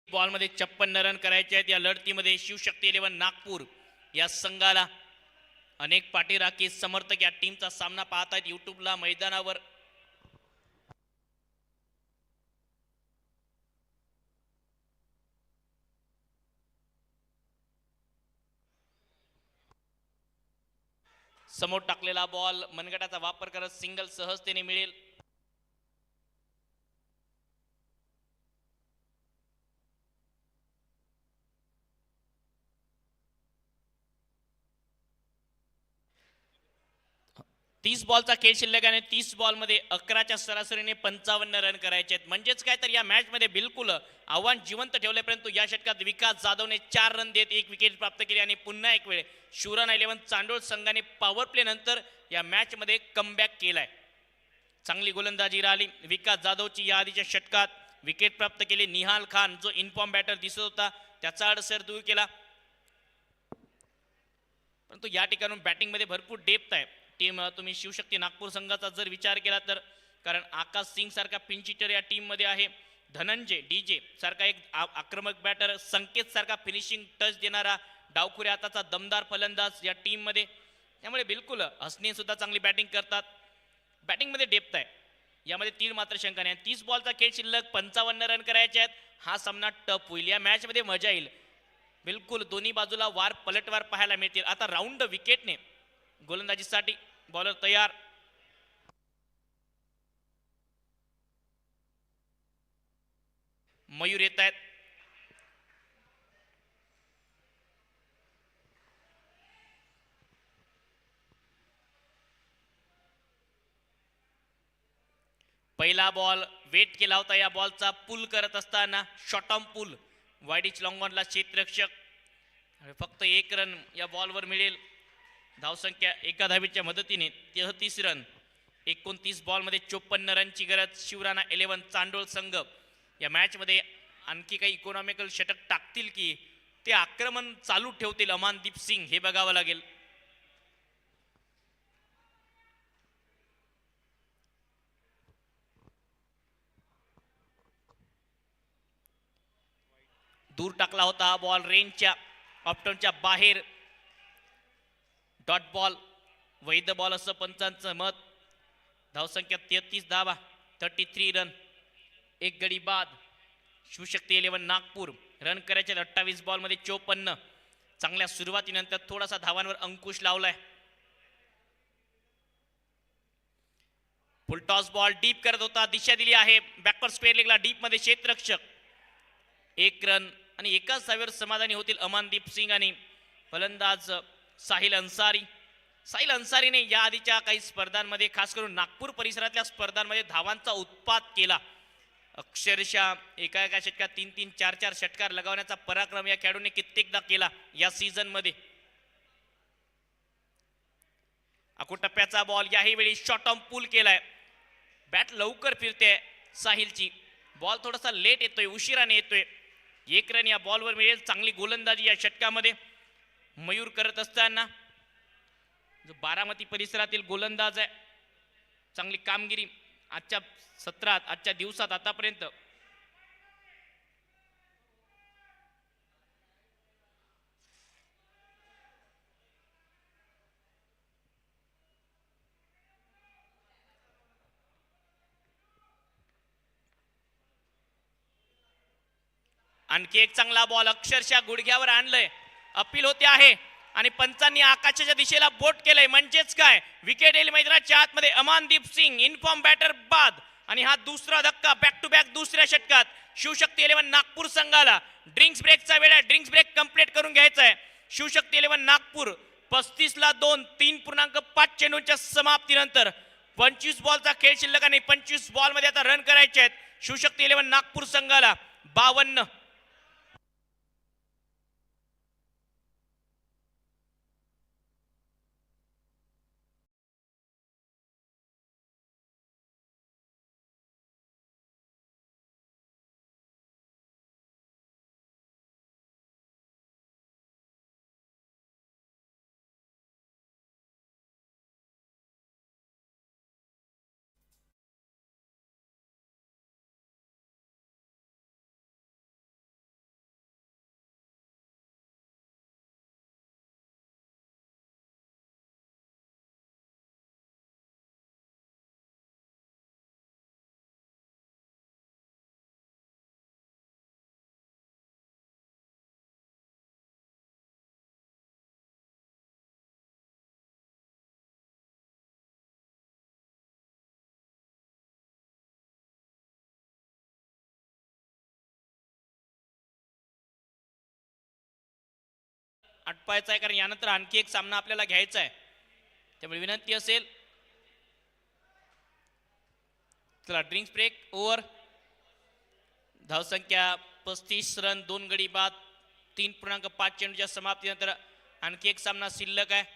बॉल मध्ये 56 रन करायचे आहेत या लढतीमध्ये. शिवशक्ती 11 नागपूर या संघाला अनेक पाठीराखी समर्थक या टीमचा सामना पाहतात युट्यूबला मैदानावर. समोर टाकलेला बॉल मनगटाचा वापर करत सिंगल सहजतेने मिळेल. तीस बॉलचा खेळ शिल्लक आहे. 30 बॉल मध्ये 11च्या सरासरीने 55 रन करायचे आहेत. म्हणजेच काय तर या मॅच मध्ये बिलकुल आव्हान जिवंत ठेवले, परंतु या षटकात विकास जाधवने 4 रन देत 1 विकेट प्राप्त केली आणि पुन्हा एक वेळ शिवराणा 11 चांडोळ संघाने पॉवर प्ले नंतर या मॅच मध्ये कमबॅक केलाय. चांगली गोलंदाजी राहिली विकास जाधवची. या आधीच्या षटकात विकेट प्राप्त केली. निहाल खान जो इनफॉर्म बॅटर दिसत होता त्याचा अडसर दूर केला, परंतु या ठिकाणून बॅटिंग मध्ये भरपूर डेप्थ आहे. टीम तुम्ही शिवशक्ती नागपूर संघाचा जर विचार केला तर, कारण आकाश सिंग सारखा पिंचिटर या टीम मध्ये आहे, धनंजय डीजे सारखा एक आक्रमक बॅटर, संकेत सारखा फिनिशिंग टच देणारा डावखुऱ्या हाताचा दमदार फलंदाज या टीम मध्ये. त्यामुळे बिलकुल हसने सुद्धा चांगली बॅटिंग करतात. बॅटिंग मध्ये डेप्थ आहे. यामध्ये 3 मात्र शंका नाही. 30 बॉलचा खेळ शिल्लक 55 रन करायचे आहेत. हा सामना टफ होईल. या मॅच मध्ये मजा येईल. बिलकुल दोन्ही बाजूला वार पलटवार पाहायला मिळतील. आता राऊंड विकेटने गोलंदाजीसाठी बॉलर तयार. मयूर येत आहेत. पहिला बॉल वेट केला होता या बॉलचा पुल करत असताना शॉर्ट ऑन पुल वाईडिच लॉंग ऑनला क्षेत्ररक्षक. फक्त 1 रन या बॉलवर मिळेल. धावसंख्या एका धावेच्या मदतीने 33 रन. 29 बॉलमध्ये 54 रनची गरज. शिवराणा 11 चांडोळ संघ या मॅचमध्ये आणखी काही इकॉनॉमिकल षटक टाकतील की ते आक्रमण चालू ठेवतील अमानदीप सिंग हे बघावं लागेल. दूर टाकला होता बॉल रेंजच्या ऑप्टनच्या बाहेर. डॉट बॉल वैध बॉल असं पंचांचं मत. धावसंख्या 33 धावा 33 रन. 1 गडी बाद. शिवशक्ती 11 नागपूर रन करायचे 28 बॉल मध्ये 54. चांगल्या सुरुवातीनंतर थोडासा धावांवर अंकुश लावलाय. फुल टॉस बॉल डीप करत होता. दिशा दिली आहे बॅकवर्ड स्क्वेअर लेगला डीप मध्ये क्षेत्ररक्षक. 1 रन आणि एकाच धावेवर समाधानी होतील अमानदीप सिंग आणि फलंदाज साहिल अन्सारी. साहिल अन्सारीने या आधीच्या काही स्पर्धांमध्ये खास करून नागपूर परिसरातल्या स्पर्धांमध्ये धावांचा उत्पाद केला. अक्षरशः एका एका षटकात 3-3 4-4 षटकार लगावण्याचा पराक्रम या खेळाडूने कित्येकदा केला या सीझन मध्ये. अकोटप्प्याचा बॉल याही वेळी शॉर्ट ऑन पुल केलाय. बॅट लवकर फिरते साहिलची. बॉल थोडासा लेट येतोय उशिराने येतोय. 1 रन या बॉलवर मिळेल. चांगली गोलंदाजी या षटकामध्ये मयूर करत असताना जो बारामती परिसरातील गोलंदाज आहे. चांगली कामगिरी आजच्या सत्रात आजच्या दिवसात आतापर्यंत. आणखी एक चांगला बॉल अक्षरशः गुडघ्यावर आणलंय. अपील होते आहे आणि पंचांनी आकाशाच्या दिशेला बोट केलंय. म्हणजेच काय विकेट येईल मैदानाच्या आतमध्ये. अमानदीप सिंग इनफॉर्म बॅटर बाद आणि हा दुसरा धक्का बॅक टू बॅक दुसऱ्या षटकात शिवशक्ती 11 नागपूर संघाला. ड्रिंक्स ब्रेकचा वेळ आहे. ड्रिंक्स ब्रेक कंप्लीट करून घ्यायचा आहे. शिवशक्ती 11 नागपूर 35ला 2 3.5 चेंडूंच्या समाप्तीनंतर 25 बॉलचा खेळ शिल्लक आणि 25 बॉल मध्ये आता रन करायचे आहेत शिवशक्ती 11 नागपूर संघाला. 52आटपायचा आहे कारण यानंतर आणखी एक सामना आपल्याला घ्यायचा आहे. त्यामुळे विनंती असेल चला ड्रिंक्स ब्रेक ओव्हर. धावसंख्या 35 रन 2 गडी बाद. 3.5 चेंडूच्या समाप्तीनंतर आणखी एक सामना शिल्लक आहे.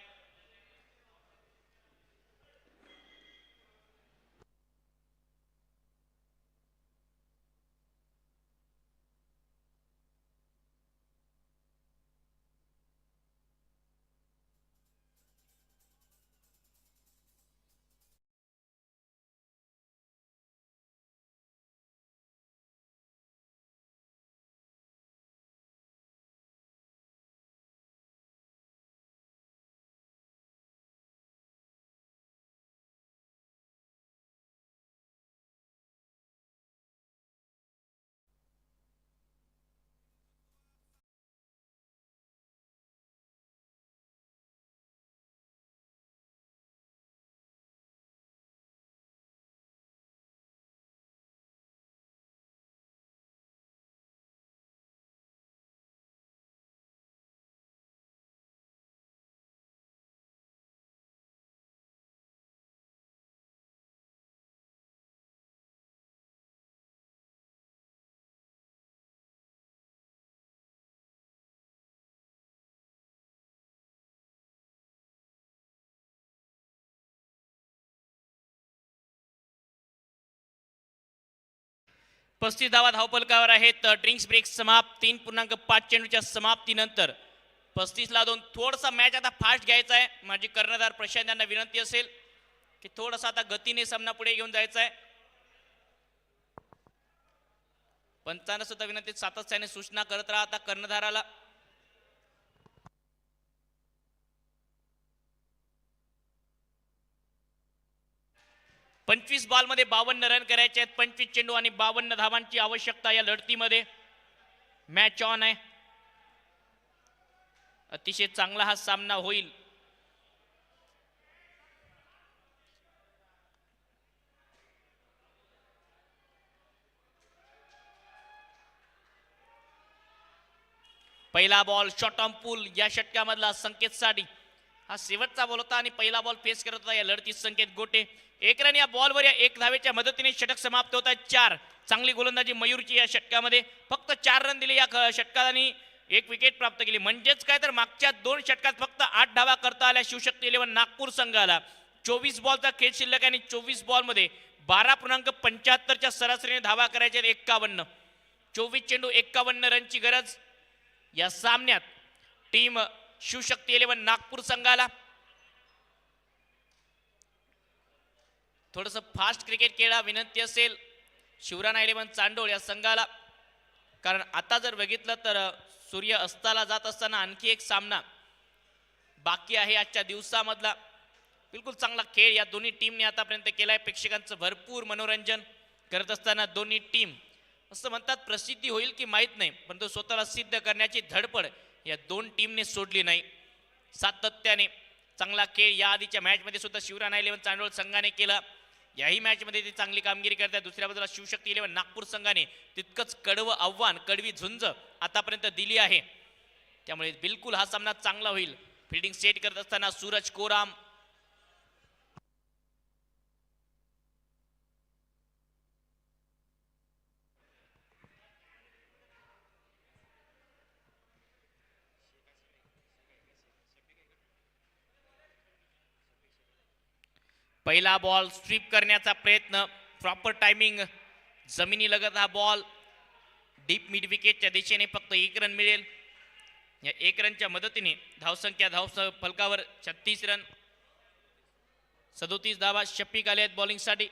35 धावा धावफलकावर आहेत. ड्रिंक्स ब्रेक समाप्त. 3.5 चेंडूच्या समाप्तीनंतर 35ला 2. थोडासा मॅच आता फास्ट घ्यायचा आहे. माझी कर्णधार प्रशांत यांना विनंती असेल की थोडासा आता गतीने सामना पुढे घेऊन जायचा आहे. पंचांना सुद्धा विनंती, सातत्याने सूचना करत राहा आता कर्णधाराला. पंचवीस बॉल मध्ये 52 रन करायचे आहेत. 25 चेंडू आणि 52 धावांची आवश्यकता या लढतीमध्ये. मॅच ऑन आहे. अतिशय चांगला हा सामना होईल. पहिला बॉल शॉट ऑन पूल या षटकामधला संकेत साडी. हा शेवटचा बॉल होता आणि पहिला बॉल फेस करत होता या लढतीत संकेत गोटे. 1 रन या बॉलवर या 1 धावेच्या मदतीने षटक समाप्त होत आहे. 4. चांगली गोलंदाजी मयूरची या षटकामध्ये. फक्त 4 रन दिले या षटकात आणि 1 विकेट प्राप्त केली. म्हणजेच काय तर मागच्या 2 षटकात फक्त 8 धावा करता आल्या शिवशक्ती 11 नागपूर संघाला. 24 बॉलचा खेळ शिल्लक आणि 24 बॉल मध्ये 12.75च्या सरासरीने धावा करायच्या 51. 24 चेंडू 51 रनची गरज या सामन्यात टीम शिवशक्ती 11 नागपूर संघाला. थोडस फास्ट क्रिकेट खेळा विनंती असेल शिवराणा 11 चांडोळ या संघाला. कारण आता जर बघितलं तर सूर्य अस्ताला जात असताना आणखी एक सामना बाकी आहे आजच्या दिवसामधला. बिलकुल चांगला खेळ या दोन्ही टीमने आतापर्यंत केलाय. प्रेक्षकांचं भरपूर मनोरंजन करत असताना दोन्ही टीम असं म्हणतात प्रसिद्धी होईल की माहीत नाही, परंतु स्वतःला सिद्ध करण्याची धडपड या 2 टीमने सोडली नाही. सातत्याने चांगला खेळ या आधीच्या मॅचमध्ये सुद्धा शिवराणा 11 चांडोळ संघाने केला. याही मॅचमध्ये ती चांगली कामगिरी करतात. दुसऱ्या बाजूला शिवशक्ती 11 नागपूर संघाने तितकंच कडवं आव्हान, कडवी झुंज आतापर्यंत दिली आहे. त्यामुळे बिलकुल हा सामना चांगला होईल. फिल्डिंग सेट करत असताना सूरज कोराम. पहिला बॉल स्वीप करण्याचा प्रयत्न. Proper timing. जमिनी लगत हा बॉल डीप मिड विकेटच्या दिशेने. फक्त 1 रन मिळेल. या 1 रनच्या मदतीने धावसंख्या फलकावर 36 रन. 37 धावा शफिक आले आहेत बॉलिंगसाठी.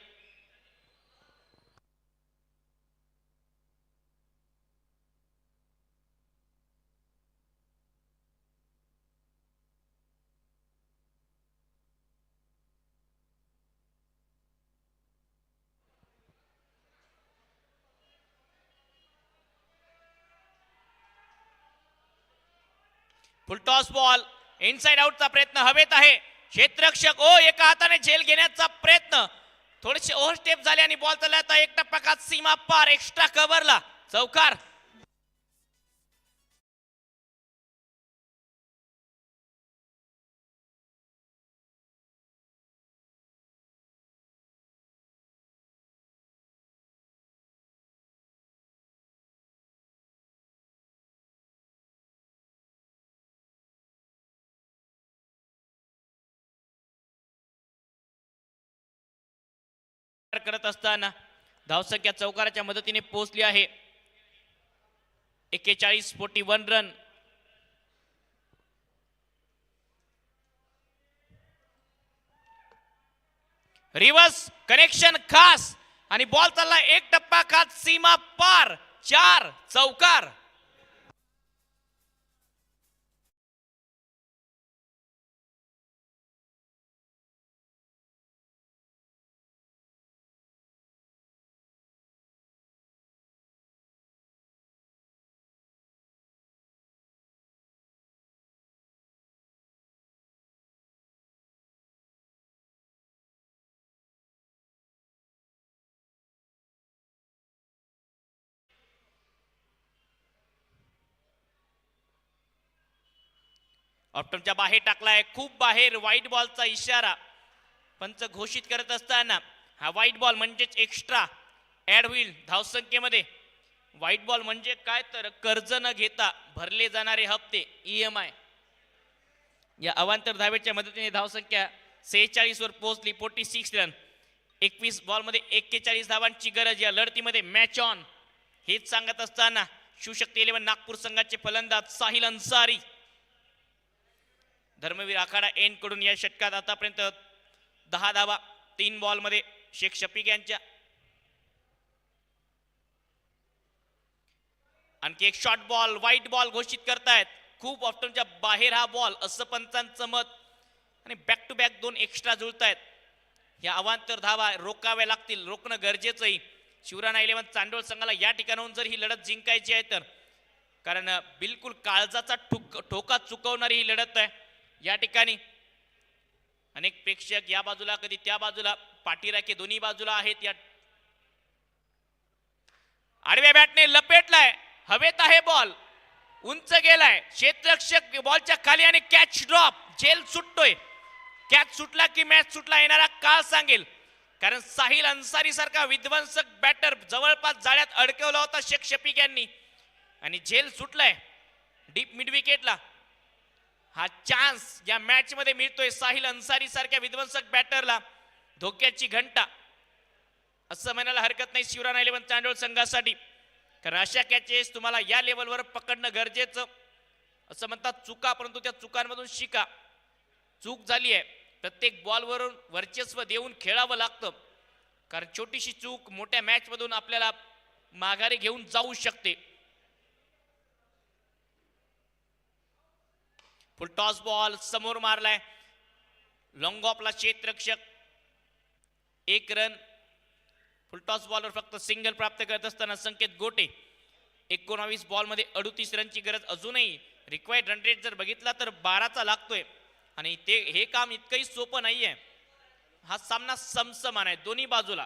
Full toss ball. इनसाइड आउटचा प्रयत्न हवेत आहे. क्षेत्ररक्षक एका हाताने झेल घेण्याचा प्रयत्न. थोडेसे ओव्हर स्टेप झाले आणि बॉल चालला आता 1 टप्पा खात सीमा पार. एक्स्ट्रा कव्हरला चौकार. करत असताना धावसंख्या चौकाराच्या मदतीने पोहोचली आहे. 41 रन. रिव्हर्स कनेक्शन खास आणि बॉल चालला 1 टप्पा खात सीमा पार. 4 चौकार. ऑप्टमच्या बाहेर टाकलाय. खूप बाहेर. व्हाईट बॉलचा इशारा पंच घोषित करत असताना हा व्हाईट बॉल म्हणजेच एक्स्ट्रा ऍड होईल धावसंख्येमध्ये. व्हाईट बॉल म्हणजे काय तर कर्ज न घेता भरले जाणारे हप्ते EMI. या अवांतर धावेच्या मदतीने धावसंख्या 46 वर पोहोचली. 46 रन. 21 बॉल मध्ये 41 धावांची गरज या लढतीमध्ये. Match on. हेच सांगत असताना शिवशक्ती 11 नागपूर संघाचे फलंदाज साहिल अन्सारी. धर्मवीर आखाडा एंड कडून या षटकात आतापर्यंत 10 धावा 3 बॉल मध्ये शेख शफीक यांच्या. आणखी एक शॉर्ट बॉल व्हाईट बॉल घोषित करतायत. खूप ऑप्शनच्या बाहेर हा बॉल असं पंचांचं मत. आणि बॅक टू बॅक 2 एक्स्ट्रा जुळतायत. या अवांतर धावा रोखाव्या लागतील, रोखणं गरजेचंही. शिवराणा 11 चांडोळ संघाला या ठिकाणाहून जर ही लढत जिंकायची आहे तर, कारण बिलकुल काळजाचा ठोका चुकवणारी ही लढत आहे. या ठिकाणी अनेक प्रेक्षक या बाजूला कधी त्या बाजूला, पाठीराखे दोन्ही बाजूला आहेत. या आडव्या बॅटने लपेटलाय, हवेत आहे बॉल, उंच गेलाय, क्षेत्ररक्षक बॉलच्या खाली आणि कॅच ड्रॉप. झेल सुटतोय. कॅच सुटला की मॅच सुटला येणारा काळ सांगेल. कारण साहिल अन्सारी सारखा विध्वंसक बॅटर जवळपास जाळ्यात अडकवला होता शेख शफीक यांनी, आणि झेल सुटलाय डीप मिड विकेटला. हा चान्स या मॅच मध्ये मिळतोय साहिल अन्सारी सारख्या विध्वंसक बॅटरला. धोक्याची घंटा असं म्हणायला हरकत नाही शिवराणा 11 चांडोळ संघासाठी. कारण अशा कॅचेस तुम्हाला या लेवलवर पकडणं गरजेचं. असं म्हणतात चुका, परंतु त्या चुकांमधून शिका. चूक झाली आहे, प्रत्येक बॉलवरून वर्चस्व देऊन खेळावं लागतं. कारण छोटीशी चूक मोठ्या मॅच मधून आपल्याला माघारी घेऊन जाऊ शकते. फुल टॉस बॉल समोर मारलाय, लॉंग ऑफला क्षेत्ररक्षक. 1 रन. फुल टॉस बॉलवर फक्त सिंगल प्राप्त करत असताना संकेत गोटे. 19 बॉल मध्ये 38 रनची गरज अजूनही. रिक्वायर्ड रन रेट जर बघितला तर 12चा लागतोय, आणि हे काम इतकंही सोपं नाहीये. हा सामना समसमान आहे दोन्ही बाजूला.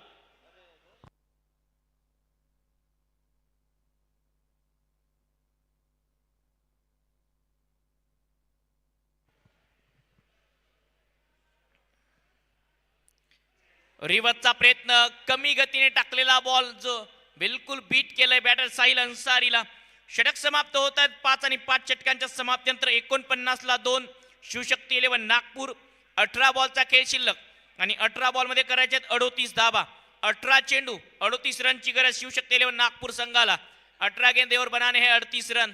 रिवर्सचा प्रयत्न, कमी गतीने टाकलेला बॉल जो बिलकुल बीट केलाय बॅटर साहिल अन्सारीला. षटक समाप्त होत आहेत. 5 आणि 5 षटकांच्या समाप्तीनंतर 49 ला 2 शिवशक्ती 11 नागपूर. 18 बॉलचा खेळ शिल्लक आणि 18 बॉल मध्ये करायचे 38 धावा. 18 चेंडू 38 रनची गरज शिवशक्ती 11 नागपूर संघाला. 18 गेंदेवर बनाने हे 38 रन.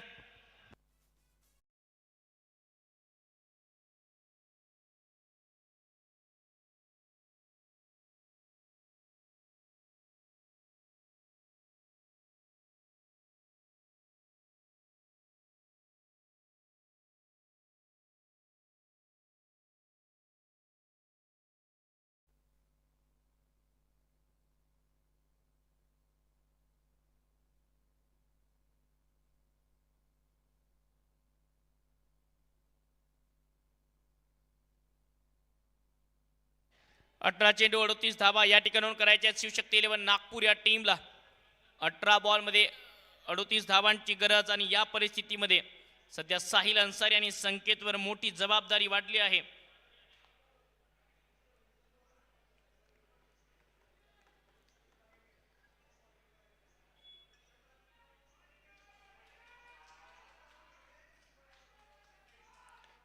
अठरा चेंडू 38 धावा या ठिकाणाहून करायच्या शिवशक्ती 11 नागपूर या टीमला. 18 बॉल मध्ये 38 धावांची गरज, आणि या परिस्थितीमध्ये सध्या साहिल अन्सारी आणि संकेतवर मोठी जबाबदारी वाढली आहे.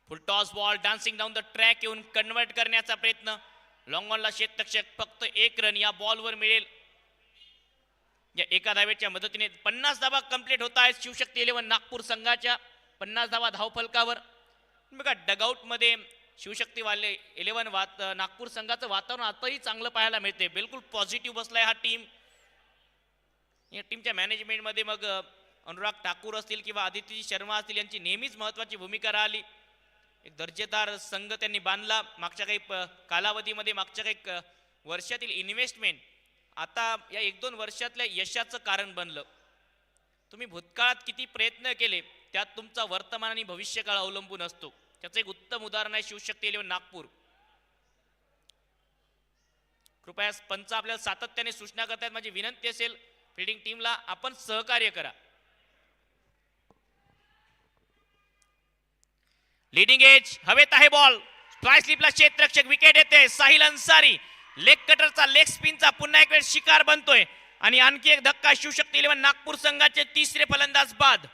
फुल toss ball dancing down the track येऊन कन्वर्ट करण्याचा प्रयत्न. लॉंग ऑनला क्षेत्ररक्षक. फक्त 1 रन या बॉलवर मिळेल. या एका धावेच्या मदतीने 50 धावा कंप्लीट होत आहेत शिवशक्ती 11 नागपूर संघाच्या. 50 धावा धावफलकावर. बघा डगआउट मध्ये शिवशक्ती 11 नागपूर संघाचं वातावरण आताही चांगलं पाहायला मिळते. बिलकुल पॉझिटिव्ह बसलाय हा टीम. या टीमच्या मॅनेजमेंट मध्ये मग अनुराग ठाकूर असतील किंवा आदिती शर्मा असतील, यांची नेहमीच महत्वाची भूमिका राहिली. एक दर्जेदार संघ त्यांनी बांधला. मागच्या काही कालावधीमध्ये, मागच्या काही वर्षातील इन्व्हेस्टमेंट आता या 1-2 वर्षातल्या यशाचं कारण बनलं. तुम्ही भूतकाळात किती प्रयत्न केले त्यात तुमचा वर्तमान आणि भविष्यकाळ अवलंबून असतो. त्याचं एक उत्तम उदाहरण आहे शिवशक्ती 11 नागपूर. कृपया पंच आपल्याला सातत्याने सूचना करतायत. माझी विनंती असेल फील्डिंग टीमला, आपण सहकार्य करा. लीडिंग एज, हवेत आहे बॉल. ट्राय स्लिपला क्षेत्ररक्षक. विकेट येते. साहिल अन्सारी लेग कटरचा, लेग स्पिनचा पुन्हा एक वेळ शिकार बनतोय, आणि आणखी एक धक्का शिवशक्ती 11 नागपूर संघाचे तिसरे फलंदाज बाद.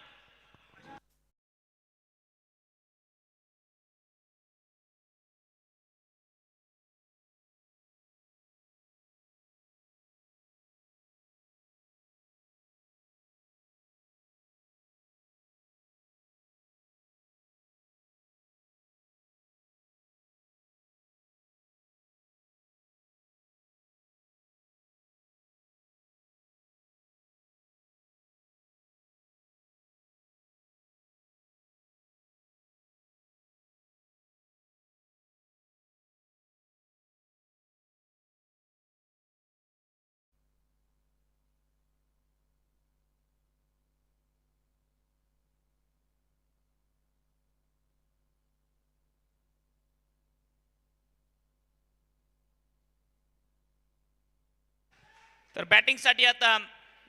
तर बॅटिंगसाठी आता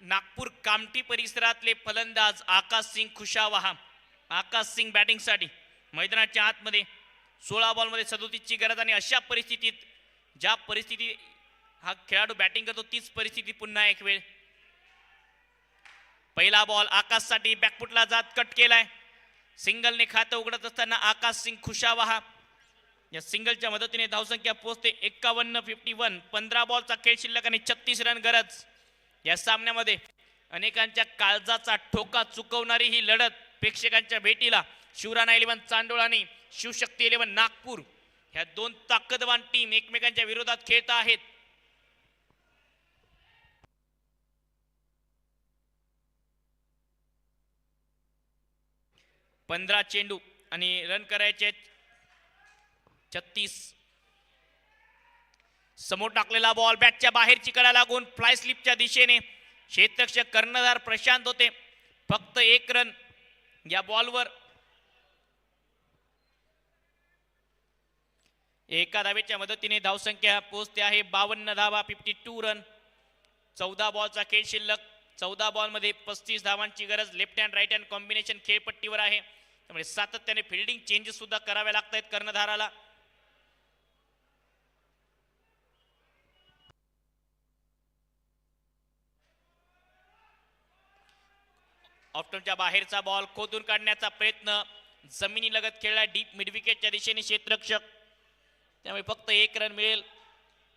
नागपूर कामठी परिसरातले फलंदाज आकाश सिंग खुशावाहा. आकाश सिंग बॅटिंगसाठी मैदानाच्या आतमध्ये 16 बॉलमध्ये 37ची गरज आणि अशा परिस्थितीत ज्या परिस्थिती हा खेळाडू बॅटिंग करतो तीच परिस्थिती पुन्हा एक वेळ. पहिला बॉल आकाशसाठी बॅकफुटला जात कट केलाय. सिंगलने खातं उघडत असताना आकाश सिंग खुशावाहा या सिंगलच्या मदतीने धावसंख्या पोहोचते 51-51. 15 बॉलचा खेळ शिल्लक आणि 36 रन गरज. या सामन्यामध्ये अनेकांच्या काळजाचा ठोका चुकवणारी ही लढत प्रेक्षकांच्या भेटीला शिवराणा 11 चांडोळ आणि शिवशक्ती 11 नागपूर ह्या दोन ताकदवान टीम एकमेकांच्या विरोधात खेळत आहेत. पंधरा चेंडू आणि रन करायचे 36. समोर टाकलेला बॉल बॅटच्या बाहेरची कडा लागून फ्लाय स्लिपच्या दिशेने क्षेत्ररक्षक कर्णधार प्रशांत होते. फक्त 1 रन या बॉलवर. एका धावेच्या मदतीने धावसंख्या पोहोचते आहे 52 धावा, 52 रन. 14 बॉलचा खेळ शिल्लक. 14 बॉलमध्ये 35 धावांची गरज. Left hand right hand combination खेळपट्टीवर आहे, त्यामुळे सातत्याने फिल्डिंग चेंजेस सुद्धा करावे लागत आहेत कर्णधाराला. ऑफ्टनच्या बाहेरचा बॉल खोदून काढण्याचा प्रयत्न जमिनी लगत खेळला डीप मिड विकेटच्या दिशेने क्षेत्ररक्षक, त्यामुळे फक्त 1 रन मिळेल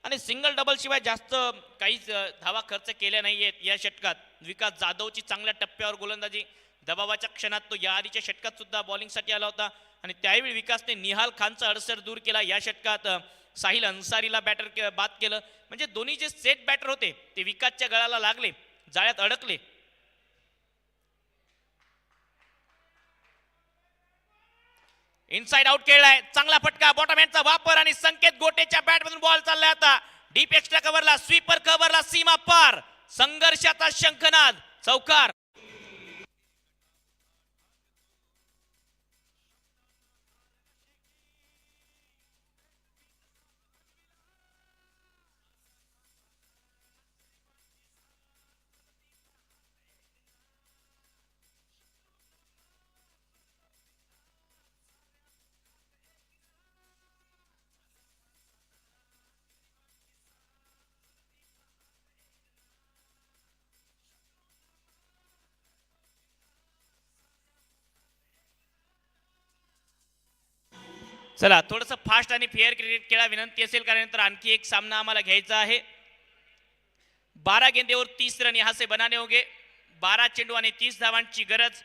आणि सिंगल डबल शिवाय जास्त काहीच धावा खर्च केल्या नाहीयेत या षटकात. विकास जाधवची चांगल्या टप्प्यावर गोलंदाजी, दबावाच्या क्षणात तो या आधीच्या षटकात सुद्धा बॉलिंगसाठी आला होता आणि त्यावेळी विकासने निहाल खानचा अडसर दूर केला. या षटकात साहिल अन्सारीला बॅटर बाद केलं. म्हणजे दोन्ही जे सेट बॅटर होते ते विकासच्या गळाला लागले, जाळ्यात अडकले. इनसाइड आउट खेळलाय, चांगला फटका, बॉटम हँडचा वापर आणि संकेत गोटेच्या बॅटमधून बॉल चाललाय आता डीप एक्स्ट्रा कव्हरला, स्वीपर कव्हरला, सीमा पार, संघर्षाचा शंखनाद, चौकार. चला थोडस फास्ट आणि फेअर क्रिकेट खेळा विनंती असेल, कारण नंतर आणखी एक सामना आम्हाला घ्यायचा आहे. 12 गेंदेवर 30 रन यहाँ से बनाने होंगे. 12 चेंडू आणि 30 धावांची गरज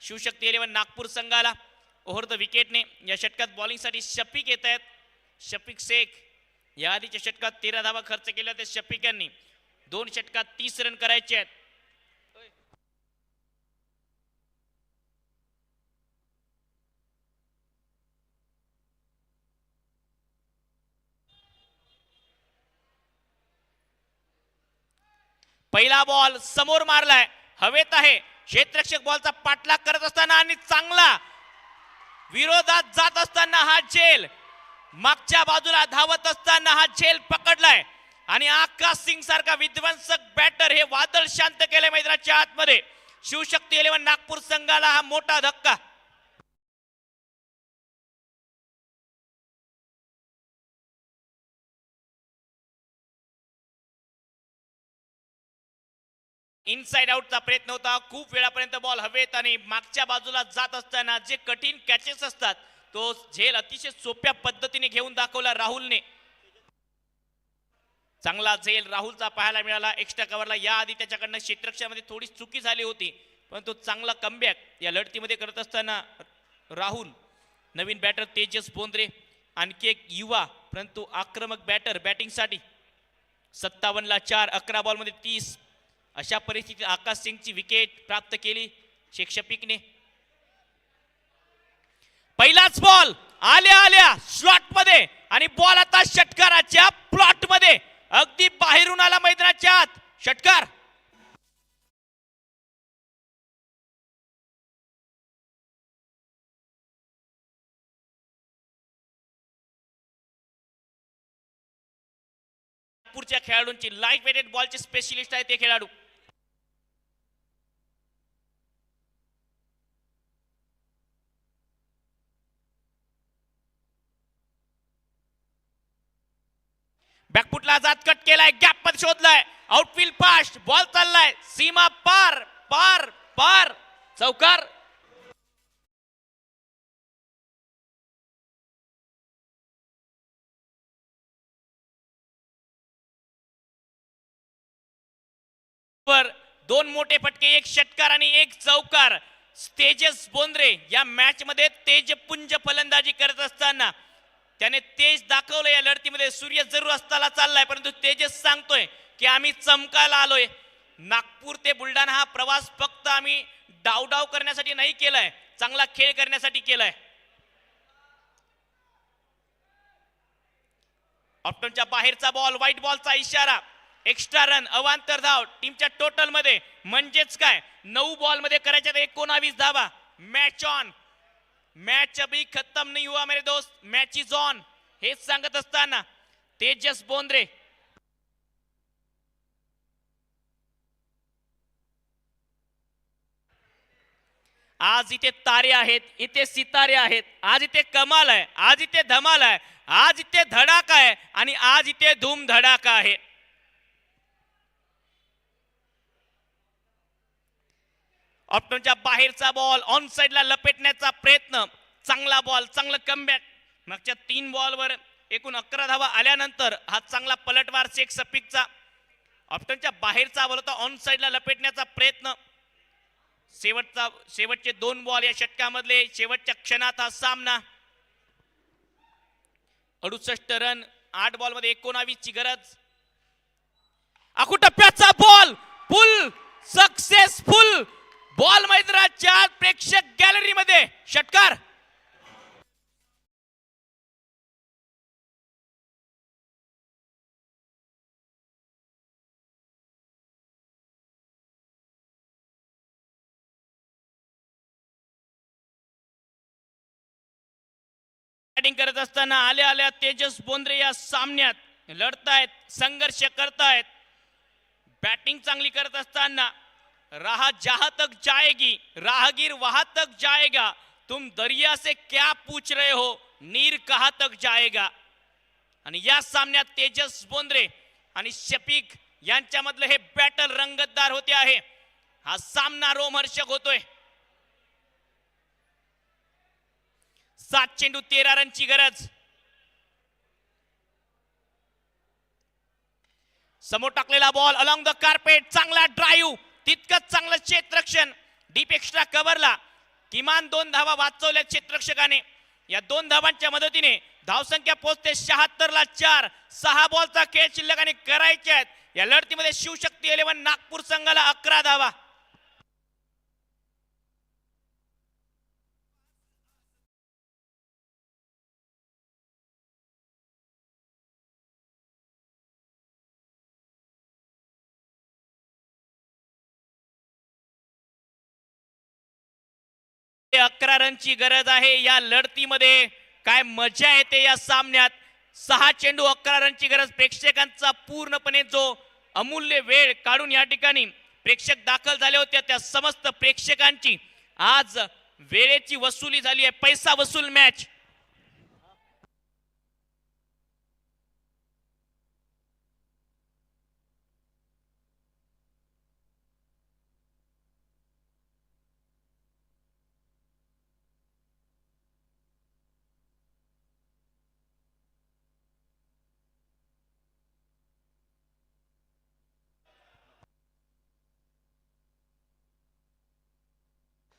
शिवशक्ती 11 नागपूर संघाला. ओव्हर द विकेटने या षटकात बॉलिंगसाठी शफिक येत आहेत. शफिक शेख या आधीच्या षटकात 13 धावा खर्च केल्या होत्या शफिक यांनी. 2 षटकात 30 रन करायचे आहेत. पहिला बॉल समोर मारलाय, हवेत आहे. क्षेत्ररक्षक बॉलचा पाठलाग करत असताना आणि चांगला विरोधात जात असताना हा झेल, मागच्या बाजूला धावत असताना हा झेल पकडलाय आणि आकाश सिंग सारखा विध्वंसक बॅटर हे वादळ शांत केले मैदानाच्या आतमध्ये. शिवशक्ती 11 नागपूर संघाला हा मोठा धक्का. इनसाइड आउटचा प्रयत्न होता, खूप वेळापर्यंत बॉल हवेत आणि मागच्या बाजूला जात असताना जे कठीण कॅचेस असतात तो झेल अतिशय सोप्या पद्धतीने घेऊन दाखवला राहुलने. चांगला झेल राहुलचा पाहायला मिळाला एक्स्ट्रा कव्हरला. या आधी त्याच्याकडनं क्षेत्ररक्षणामध्ये थोडी चुकी झाली होती, परंतु चांगला कमबॅक या लढतीमध्ये करत असताना राहुल. नवीन बॅटर तेजस बोंद्रे, आणखी एक युवा परंतु आक्रमक बॅटर बॅटिंगसाठी. 57 ला 4, 11 बॉलमध्ये 30. अशा परिस्थितीत आकाश सिंगची विकेट प्राप्त केली शेख शफीकने. पहिलाच बॉल आल्या आल्या स्लॉट मध्ये आणि बॉल आता षटकाराच्या प्लॉट मध्ये अगदी बाहेरून आला मैदानाच्या आत. षटकार नागपूरच्या खेळाडूंची लाईट वेटेड बॉलचे स्पेशलिस्ट आहे ते खेळाडू. बॅकफुटला जात कट केलाय, गॅप मध्ये शोधलाय, आउटफील्ड पास, बॉल चाललाय सीमा पार पार पार, चौकार. दोन मोठे फटके, एक षटकार आणि एक चौकार. तेजस बोंद्रे या मॅच मध्ये तेजपुंज फलंदाजी करत असताना त्याने तेज दाखवलं या लढतीमध्ये. सूर्य जरूर असताना चाललाय, परंतु तेजस सांगतोय की आम्ही चमकायला आलोय. नागपूर ते बुलढाणा हा प्रवास फक्त आम्ही डावडाव करण्यासाठी नाही केलाय, चांगला खेळ करण्यासाठी केलाय. ऑप्टनच्या बाहेरचा बॉल, व्हाईट बॉलचा इशारा, एक्स्ट्रा रन, अवांतर धाव टीमच्या टोटल मध्ये. म्हणजेच काय, 9 बॉल मध्ये करायच्या 19 धावा. मॅच ऑन, मॅच अभी खत्म नहीं हुआ मेरे दोस्त, मॅच इज ऑन. हेच सांगत असताना तेजस बोंद्रे आज इथे तारे आहेत, इथे सितारे आहेत, आज इथे कमाल आहे, आज इथे धमाल आहे, आज इथे धडाका आहे आणि आज इथे धूम धडाका आहे. ऑप्टनच्या बाहेरचा बॉल, ऑन साइडला लपेटण्याचा प्रयत्न, चांगला बॉल, चांगलं कमबॅक. मागच्या 3 बॉलवर एकूण 11 धावा आल्यानंतर हा चांगला पलटवार शेख सफीकचा. ऑप्टनच्या बाहेरचा बॉल होता, ऑन साइडला लपेटण्याचा प्रयत्न. शेवटचे 2 बॉल या षटकामधले, शेवटच्या क्षणात हा सामना. 68 रन 8 बॉल मध्ये 19 ची गरज. आखू टप्प्याचा बॉल, फुल सक्सेसफुल बॉल मैदानाच्या प्रेक्षक गॅलरी मध्ये षटकार. बॅटिंग करत असताना आल्या आल्या तेजस बोंद्रे या सामन्यात लढतायत, संघर्ष करतायत. बॅटिंग चांगली करत असताना राह जहां तक जाएगी राहगीर वहां तक जाएगा, तुम दरिया से क्या पूछ रहे हो, नीर कहां तक जाएगा. आणि या सामन्यात तेजस बोंद्रे आणि शफीक यांच्यामधलं हे बॅटल रंगतदार होते आहे. हा सामना रोमहर्षक होतोय. 7 चेंडू 13 रनची गरज. समोर टाकलेला बॉल, अलॉंग द कार्पेट, चांगला ड्राईव्ह, तितकंच चांगलं क्षेत्ररक्षण. डीप एक्स्ट्रा कव्हरला किमान 2 धावा वाचवल्या क्षेत्ररक्षकाने. या 2 धावांच्या मदतीने धावसंख्या पोहोचते 76 ला 4. 6 बॉलचा खेळ शिल्लक आणि करायचे आहेत. या लढतीमध्ये शिवशक्ती 11 नागपूर संघाला 11 धावा. ते 11 रनची गरज आहे या लढतीमध्ये. काय मजा येते या सामन्यात. 6 चेंडू 11 रनची गरज. प्रेक्षकांचा पूर्णपणे जो अमूल्य वेळ काढून या ठिकाणी प्रेक्षक दाखल झाले होते, त्या समस्त प्रेक्षकांची आज वेळेची वसुली झाली आहे. पैसा वसूल मॅच.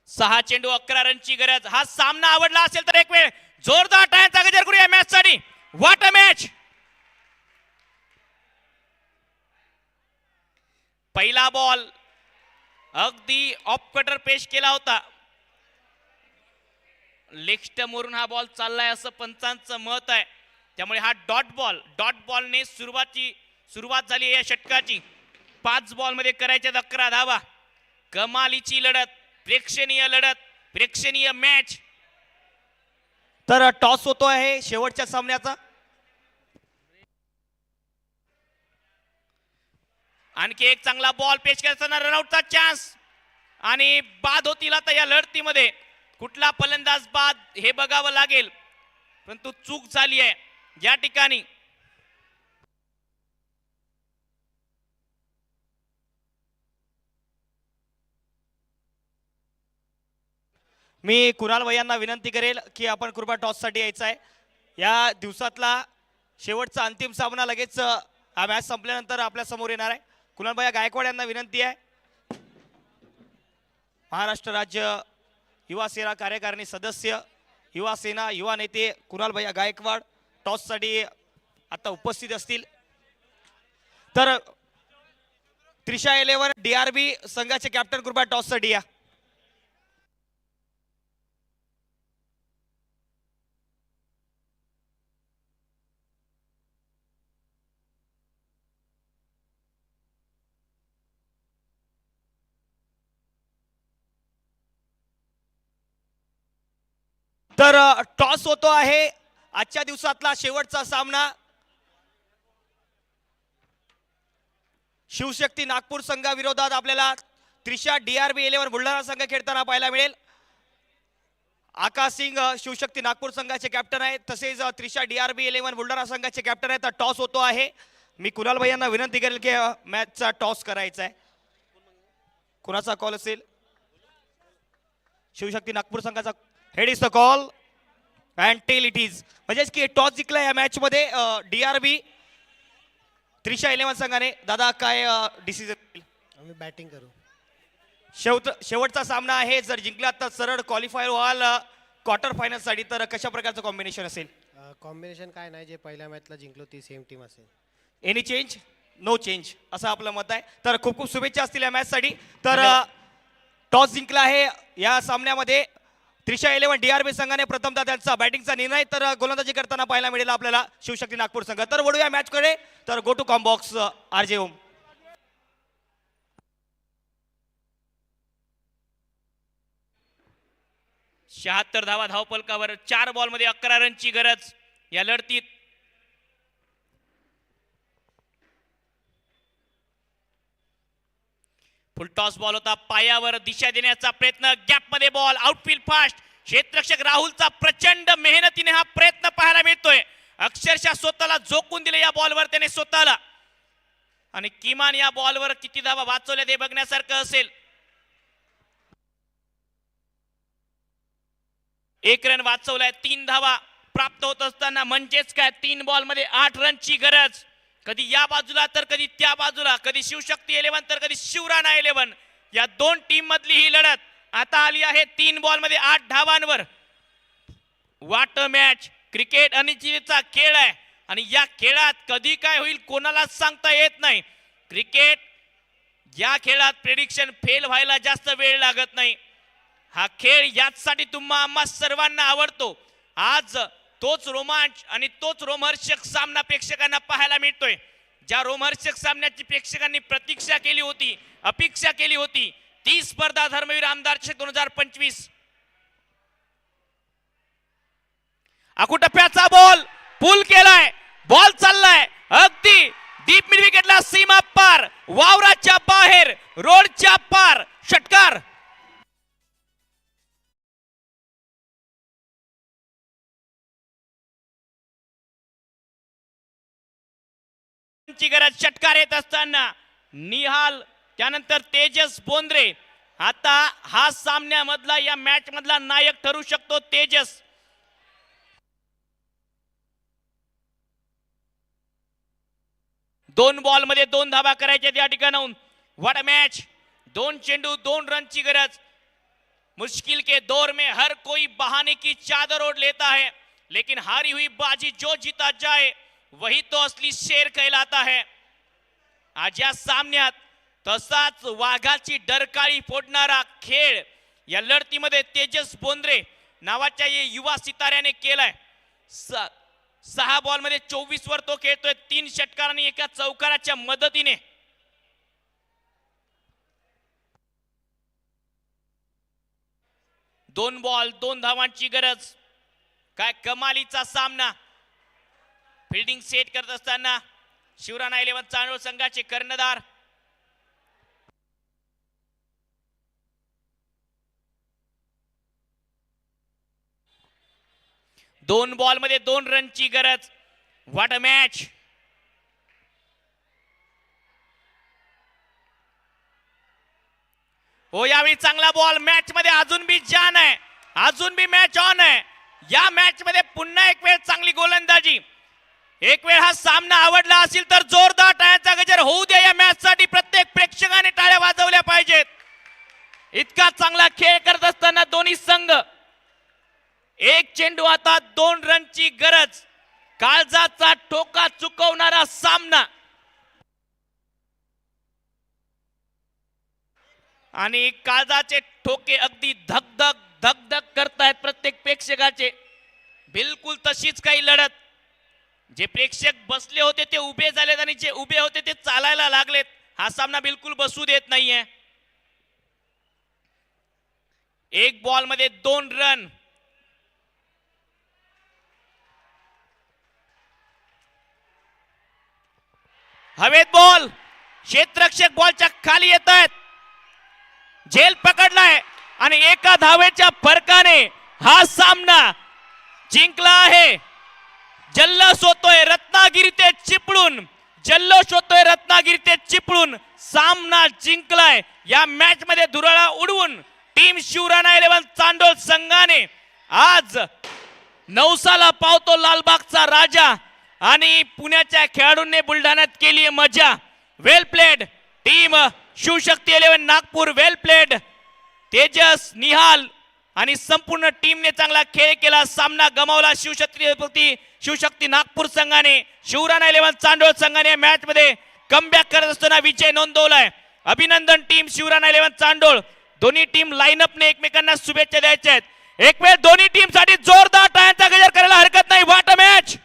सहा चेंडू 11 रनची गरज. हा सामना आवडला असेल तर एक वेळ जोरदार टाळ्यांचा गजर करूया मॅच साठी. What a match. पहिला बॉल अगदी ऑफ कटर पेश केला होता. लेग स्टंप वरून हा बॉल चाललाय असं पंचांचं मत आहे. त्यामुळे हा डॉट बॉलने सुरुवात झाली या षटकाची. 5 बॉल मध्ये करायच्या 11 धावा. कमालीची लढत, प्रेक्षणीय लढत, प्रेक्षणीय मॅच. तर टॉस होतो आहे शेवटच्या सामन्याचा. आणखी एक चांगला बॉल पेश करताना रनआउटचा चान्स आणि बाद होतील आता या लढतीमध्ये. कुठला फलंदाज बाद हे बघावं लागेल, परंतु चूक झाली आहे या ठिकाणी. मी कुणाल भैयांना विनंती करेल की आपण कृपया टॉससाठी यायचं आहे. या दिवसातला शेवटचा अंतिम सामना लगेच हा मॅच संपल्यानंतर आपल्या समोर येणार आहे. कुणाल भैया गायकवाड यांना विनंती आहे. महाराष्ट्र राज्य युवा सेना कार्यकारिणी सदस्य, युवा सेना युवा नेते कुणाल भैया गायकवाड टॉससाठी आता उपस्थित असतील. तर त्रिशा 11 DRB संघाचे कॅप्टन कृपया टॉससाठी या. तर टॉस होतो आहे आजच्या दिवसातला शेवटचा सामना. शिवशक्ती नागपूर संघाविरोधात आपल्याला त्रिशा DRB 11 बुलढाणा संघ खेळताना पाहायला मिळेल. आकाश सिंग शिवशक्ती नागपूर संघाचे कॅप्टन आहेत, तसेच त्रिशा DRB 11 बुलढाणा संघाचे कॅप्टन आहेत. टॉस होतो आहे. मी कुणाल भैयांना विनंती करेल की मॅचचा टॉस करायचा आहे. कुणाचा कॉल असेल? शिवशक्ती नागपूर संघाचा. Head is the call and tail it is. म्हणजेच की टॉस जिंकला या मॅच मध्ये DRB त्रिशा 11 संघाने. दादा काय डिसिजन? आम्ही बॅटिंग करू. शेवटचा सामना आहे. जर जिंकला तर सरळ क्वालिफायर व्हाल क्वार्टर फायनल साठी. तर कशा प्रकारचं कॉम्बिनेशन असेल? कॉम्बिनेशन काय नाही, जे पहिल्या मॅचला जिंकलो ती सेम टीम असेल. Any change? नो चेंज असं आपलं मत आहे. तर खूप खूप शुभेच्छा असतील या मॅच साठी. तर टॉस जिंकला आहे या सामन्यामध्ये त्रिशा 11 DRB संघाने. प्रथमतः त्यांचा बॅटिंगचा निर्णय, तर गोलंदाजी करताना पाहायला मिळेल आपल्याला शिवशक्ती नागपूर संघ. तर वळूया मॅच कडे. तर गो टू कॉम्बॉक्स RJ ओम. 76 धावा धावपलकावर. 4 बॉल मध्ये 11 रनची गरज या लढतीत. फुल टॉस बॉल होता. पायावर दिशा देण्याचा प्रयत्न. गॅप मध्ये बॉल. Outfield fast. क्षेत्ररक्षक राहुलचा प्रचंड मेहनतीने हा प्रयत्न पाहायला मिळतोय. अक्षरशः स्वतःला झोकून दिले या बॉलवर त्याने स्वतःला. आणि किमान या बॉलवर किती धावा वाचवल्या ते बघण्यासारखं असेल. 1 रन वाचवलाय. 3 धावा प्राप्त होत असताना म्हणजेच काय 3 बॉल मध्ये 8 रनची गरज. कधी या बाजूला तर कधी त्या बाजूला. कधी शिवशक्ती 11 तर कधी शिवराणा 11. या दोन टीम मधली ही लढत आता आली आहे 3 बॉल मध्ये 8 धावांवर. वाट मॅच. क्रिकेट अनिश्चिततेचा खेळ आहे आणि या खेळात कधी काय होईल कोणालाच सांगता येत नाही. क्रिकेट या खेळात प्रेडिक्शन फेल व्हायला जास्त वेळ लागत नाही. हा खेळ याचसाठी तुम्हा आम्हा सर्वांना आवडतो. आज तोच रोमांच आणि तोच रोमहर्षक सामना प्रेक्षकांना पाहायला मिळतोय. ज्या रोमहर्षक सामन्याची प्रेक्षकांनी प्रतीक्षा केली होती, अपेक्षा केली होती, ती स्पर्धा धर्मवीर आमदार चषक 2025. आकुटप्प्याचा बॉल पुल केलाय. बॉल चाललाय अगदी डीप मिड विकेटला. सीमा पार. वावराच्या बाहेर. रोडच्या पार. षटकार. ची गरज. षटकार येत असताना निहाल, त्यानंतर तेजस बोंद्रे. आता हा सामन्यामधला या मॅच मधला नायक ठरू शकतो तेजस. दोन बॉल मध्ये 2 धावा करायच्या त्या ठिकाणाहून. What a match. 2 चेंडू 2 रन की गरज. मुश्किल के दौर में हर कोई बहाने की चादर ओढ़ लेता है, लेकिन हारी हुई बाजी जो जीता जाए वही तो असली शेर कहलाता है. आज या सामन्यात तसाच वाघाची डरकाळी फोडणारा खेळ या लढतीमध्ये तेजस बोंद्रे नावाच्या या युवा सिताऱ्याने केलाय. 6 बॉल मध्ये 24 वर तो खेळतोय. 3 षटकार आणि 1 चौकाराच्या मदतीने. दोन बॉल 2 धावांची गरज. काय कमालीचा सामना. फिल्डिंग सेट करत असताना शिवराणा 11 चांडोळ संघाचे कर्णधार 2 बॉल मध्ये 2 रनची गरज. What a match. हो यावेळी चांगला बॉल. मॅच मध्ये अजून बी जान आहे, अजून बी मॅच ऑन आहे. या मॅच मध्ये पुन्हा एक वेळ चांगली गोलंदाजी. एक वेळ हा सामना आवडला असेल तर जोरदार टाळ्यांचा गजर होऊ द्या. या मॅच साठी प्रत्येक प्रेक्षकाने टाळ्या वाजवल्या पाहिजेत. इतका चांगला खेळ करत असताना दोन्ही संघ, एक चेंडू आता 2 रनची गरज. काळजाचा ठोका चुकवणारा सामना. आणि काळजाचे ठोके अगदी धगधग धगधग करतायत प्रत्येक प्रेक्षकाचे. बिलकुल तशीच काही लढत. जे प्रेक्षक बसले होते ते उभे झालेत आणि जे उभे होते ते चालायला लागलेत. हा सामना बिलकुल बसू देत नाहीये. 1 बॉल मध्ये 2 रन. हवेत बॉल. क्षेत्ररक्षक बॉलच्या खाली येत आहेत. झेल पकडलाय आणि एका धावेच्या फरकाने हा सामना जिंकला आहे. जल्लोष होतोय रत्नागिरी ते चिपळूण. जल्लोष होतोय रत्नागिरी ते चिपळूण. सामना जिंकलाय. या मॅच मध्ये धुरळा उडवून टीम शिवराणा 11 चांडोल संघाने आज नवसाला पावतो लालबागचा राजा. आणि पुण्याच्या खेळाडूंनी बुलढाण्यात केली मजा. वेल प्लेड टीम शिवशक्ती 11 नागपूर. वेल प्लेड. तेजस, निहाल आणि संपूर्ण टीमने चांगला खेळ केला. सामना गमावला शिवशक्ती नागपूर संघाने. शिवराणा 11 चांडोळ संघाने मॅच मध्ये कमबॅक करत असताना विजय नोंदवलाय. अभिनंदन टीम शिवराणा 11 चांडोळ. दोन्ही टीम लाईनअपने एकमेकांना शुभेच्छा द्यायच्या आहेत. एक वेळ दोन्ही टीम साठी जोरदार टाळ्यांचा गजर करायला हरकत नाही. What a match.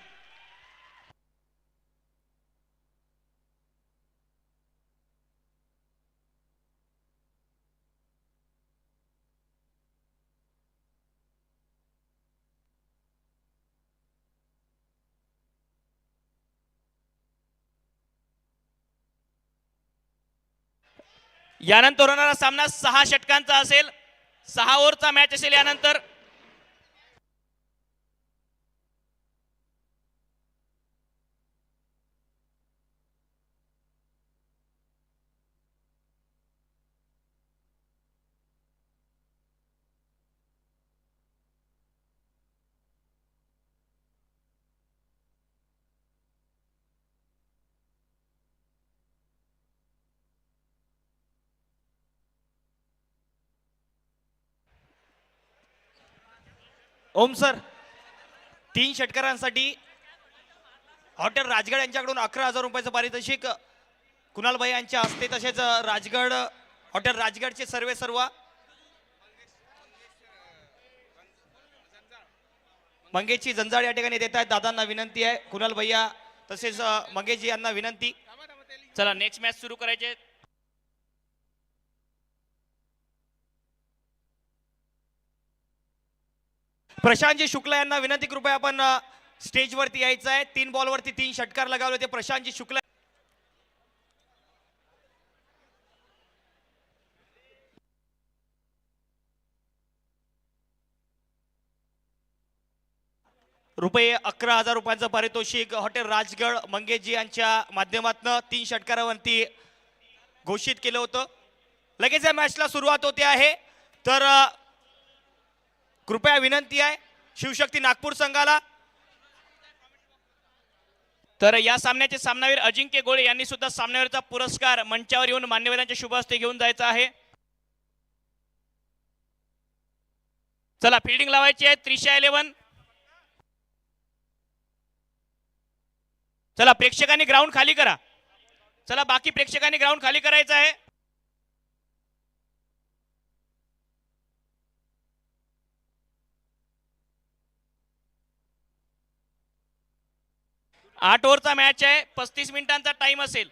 यानंतर होणारा सामना 6 षटकांचा असेल. 6 ओव्हरचा मॅच असेल. यानंतर ओम सर, 3 षटकारांसाठी हॉटेल राजगड यांच्याकडून 11,000 रुपयाचं पारितोषिक कुणाल भाई यांच्या हस्ते, तसेच राजगड हॉटेल राजगडचे सर्व मंगेशची जंजाळ या ठिकाणी देत आहेत. दादांना विनंती आहे, कुणाल भैया तसेच मंगेशजी यांना विनंती. चला नेक्स्ट मॅच सुरू करायचे. प्रशांतजी शुक्ला यांना विनंती, कृपया आपण स्टेजवरती यायचं आहे. 3 बॉलवरती 3 षटकार लगावले होते प्रशांतजी शुक्ला. रुपये 11,000 रुपयांचं पारितोषिक हॉटेल राजगड मंगेशजी यांच्या माध्यमातून 3 षटकारावरती घोषित केलं होतं. लगेच या मॅचला सुरुवात होते आहे. तर कृपया विनंती आहे शिवशक्ती नागपूर संघाला. तर या सामन्याचे सामनावीर अजिंक्य गोळे यांनी सुद्धा सामन्यावरचा पुरस्कार मंचावर येऊन मान्यवरांच्या शुभ हस्ते घेऊन जायचा आहे. चला फिल्डिंग लावायची आहे त्रिशा 11. चला प्रेक्षकांनी ग्राउंड खाली करा. चला बाकी प्रेक्षकांनी ग्राउंड खाली करायचं आहे. 8 ओव्हरचा मॅच आहे. 35 मिनिटांचा टाइम असेल.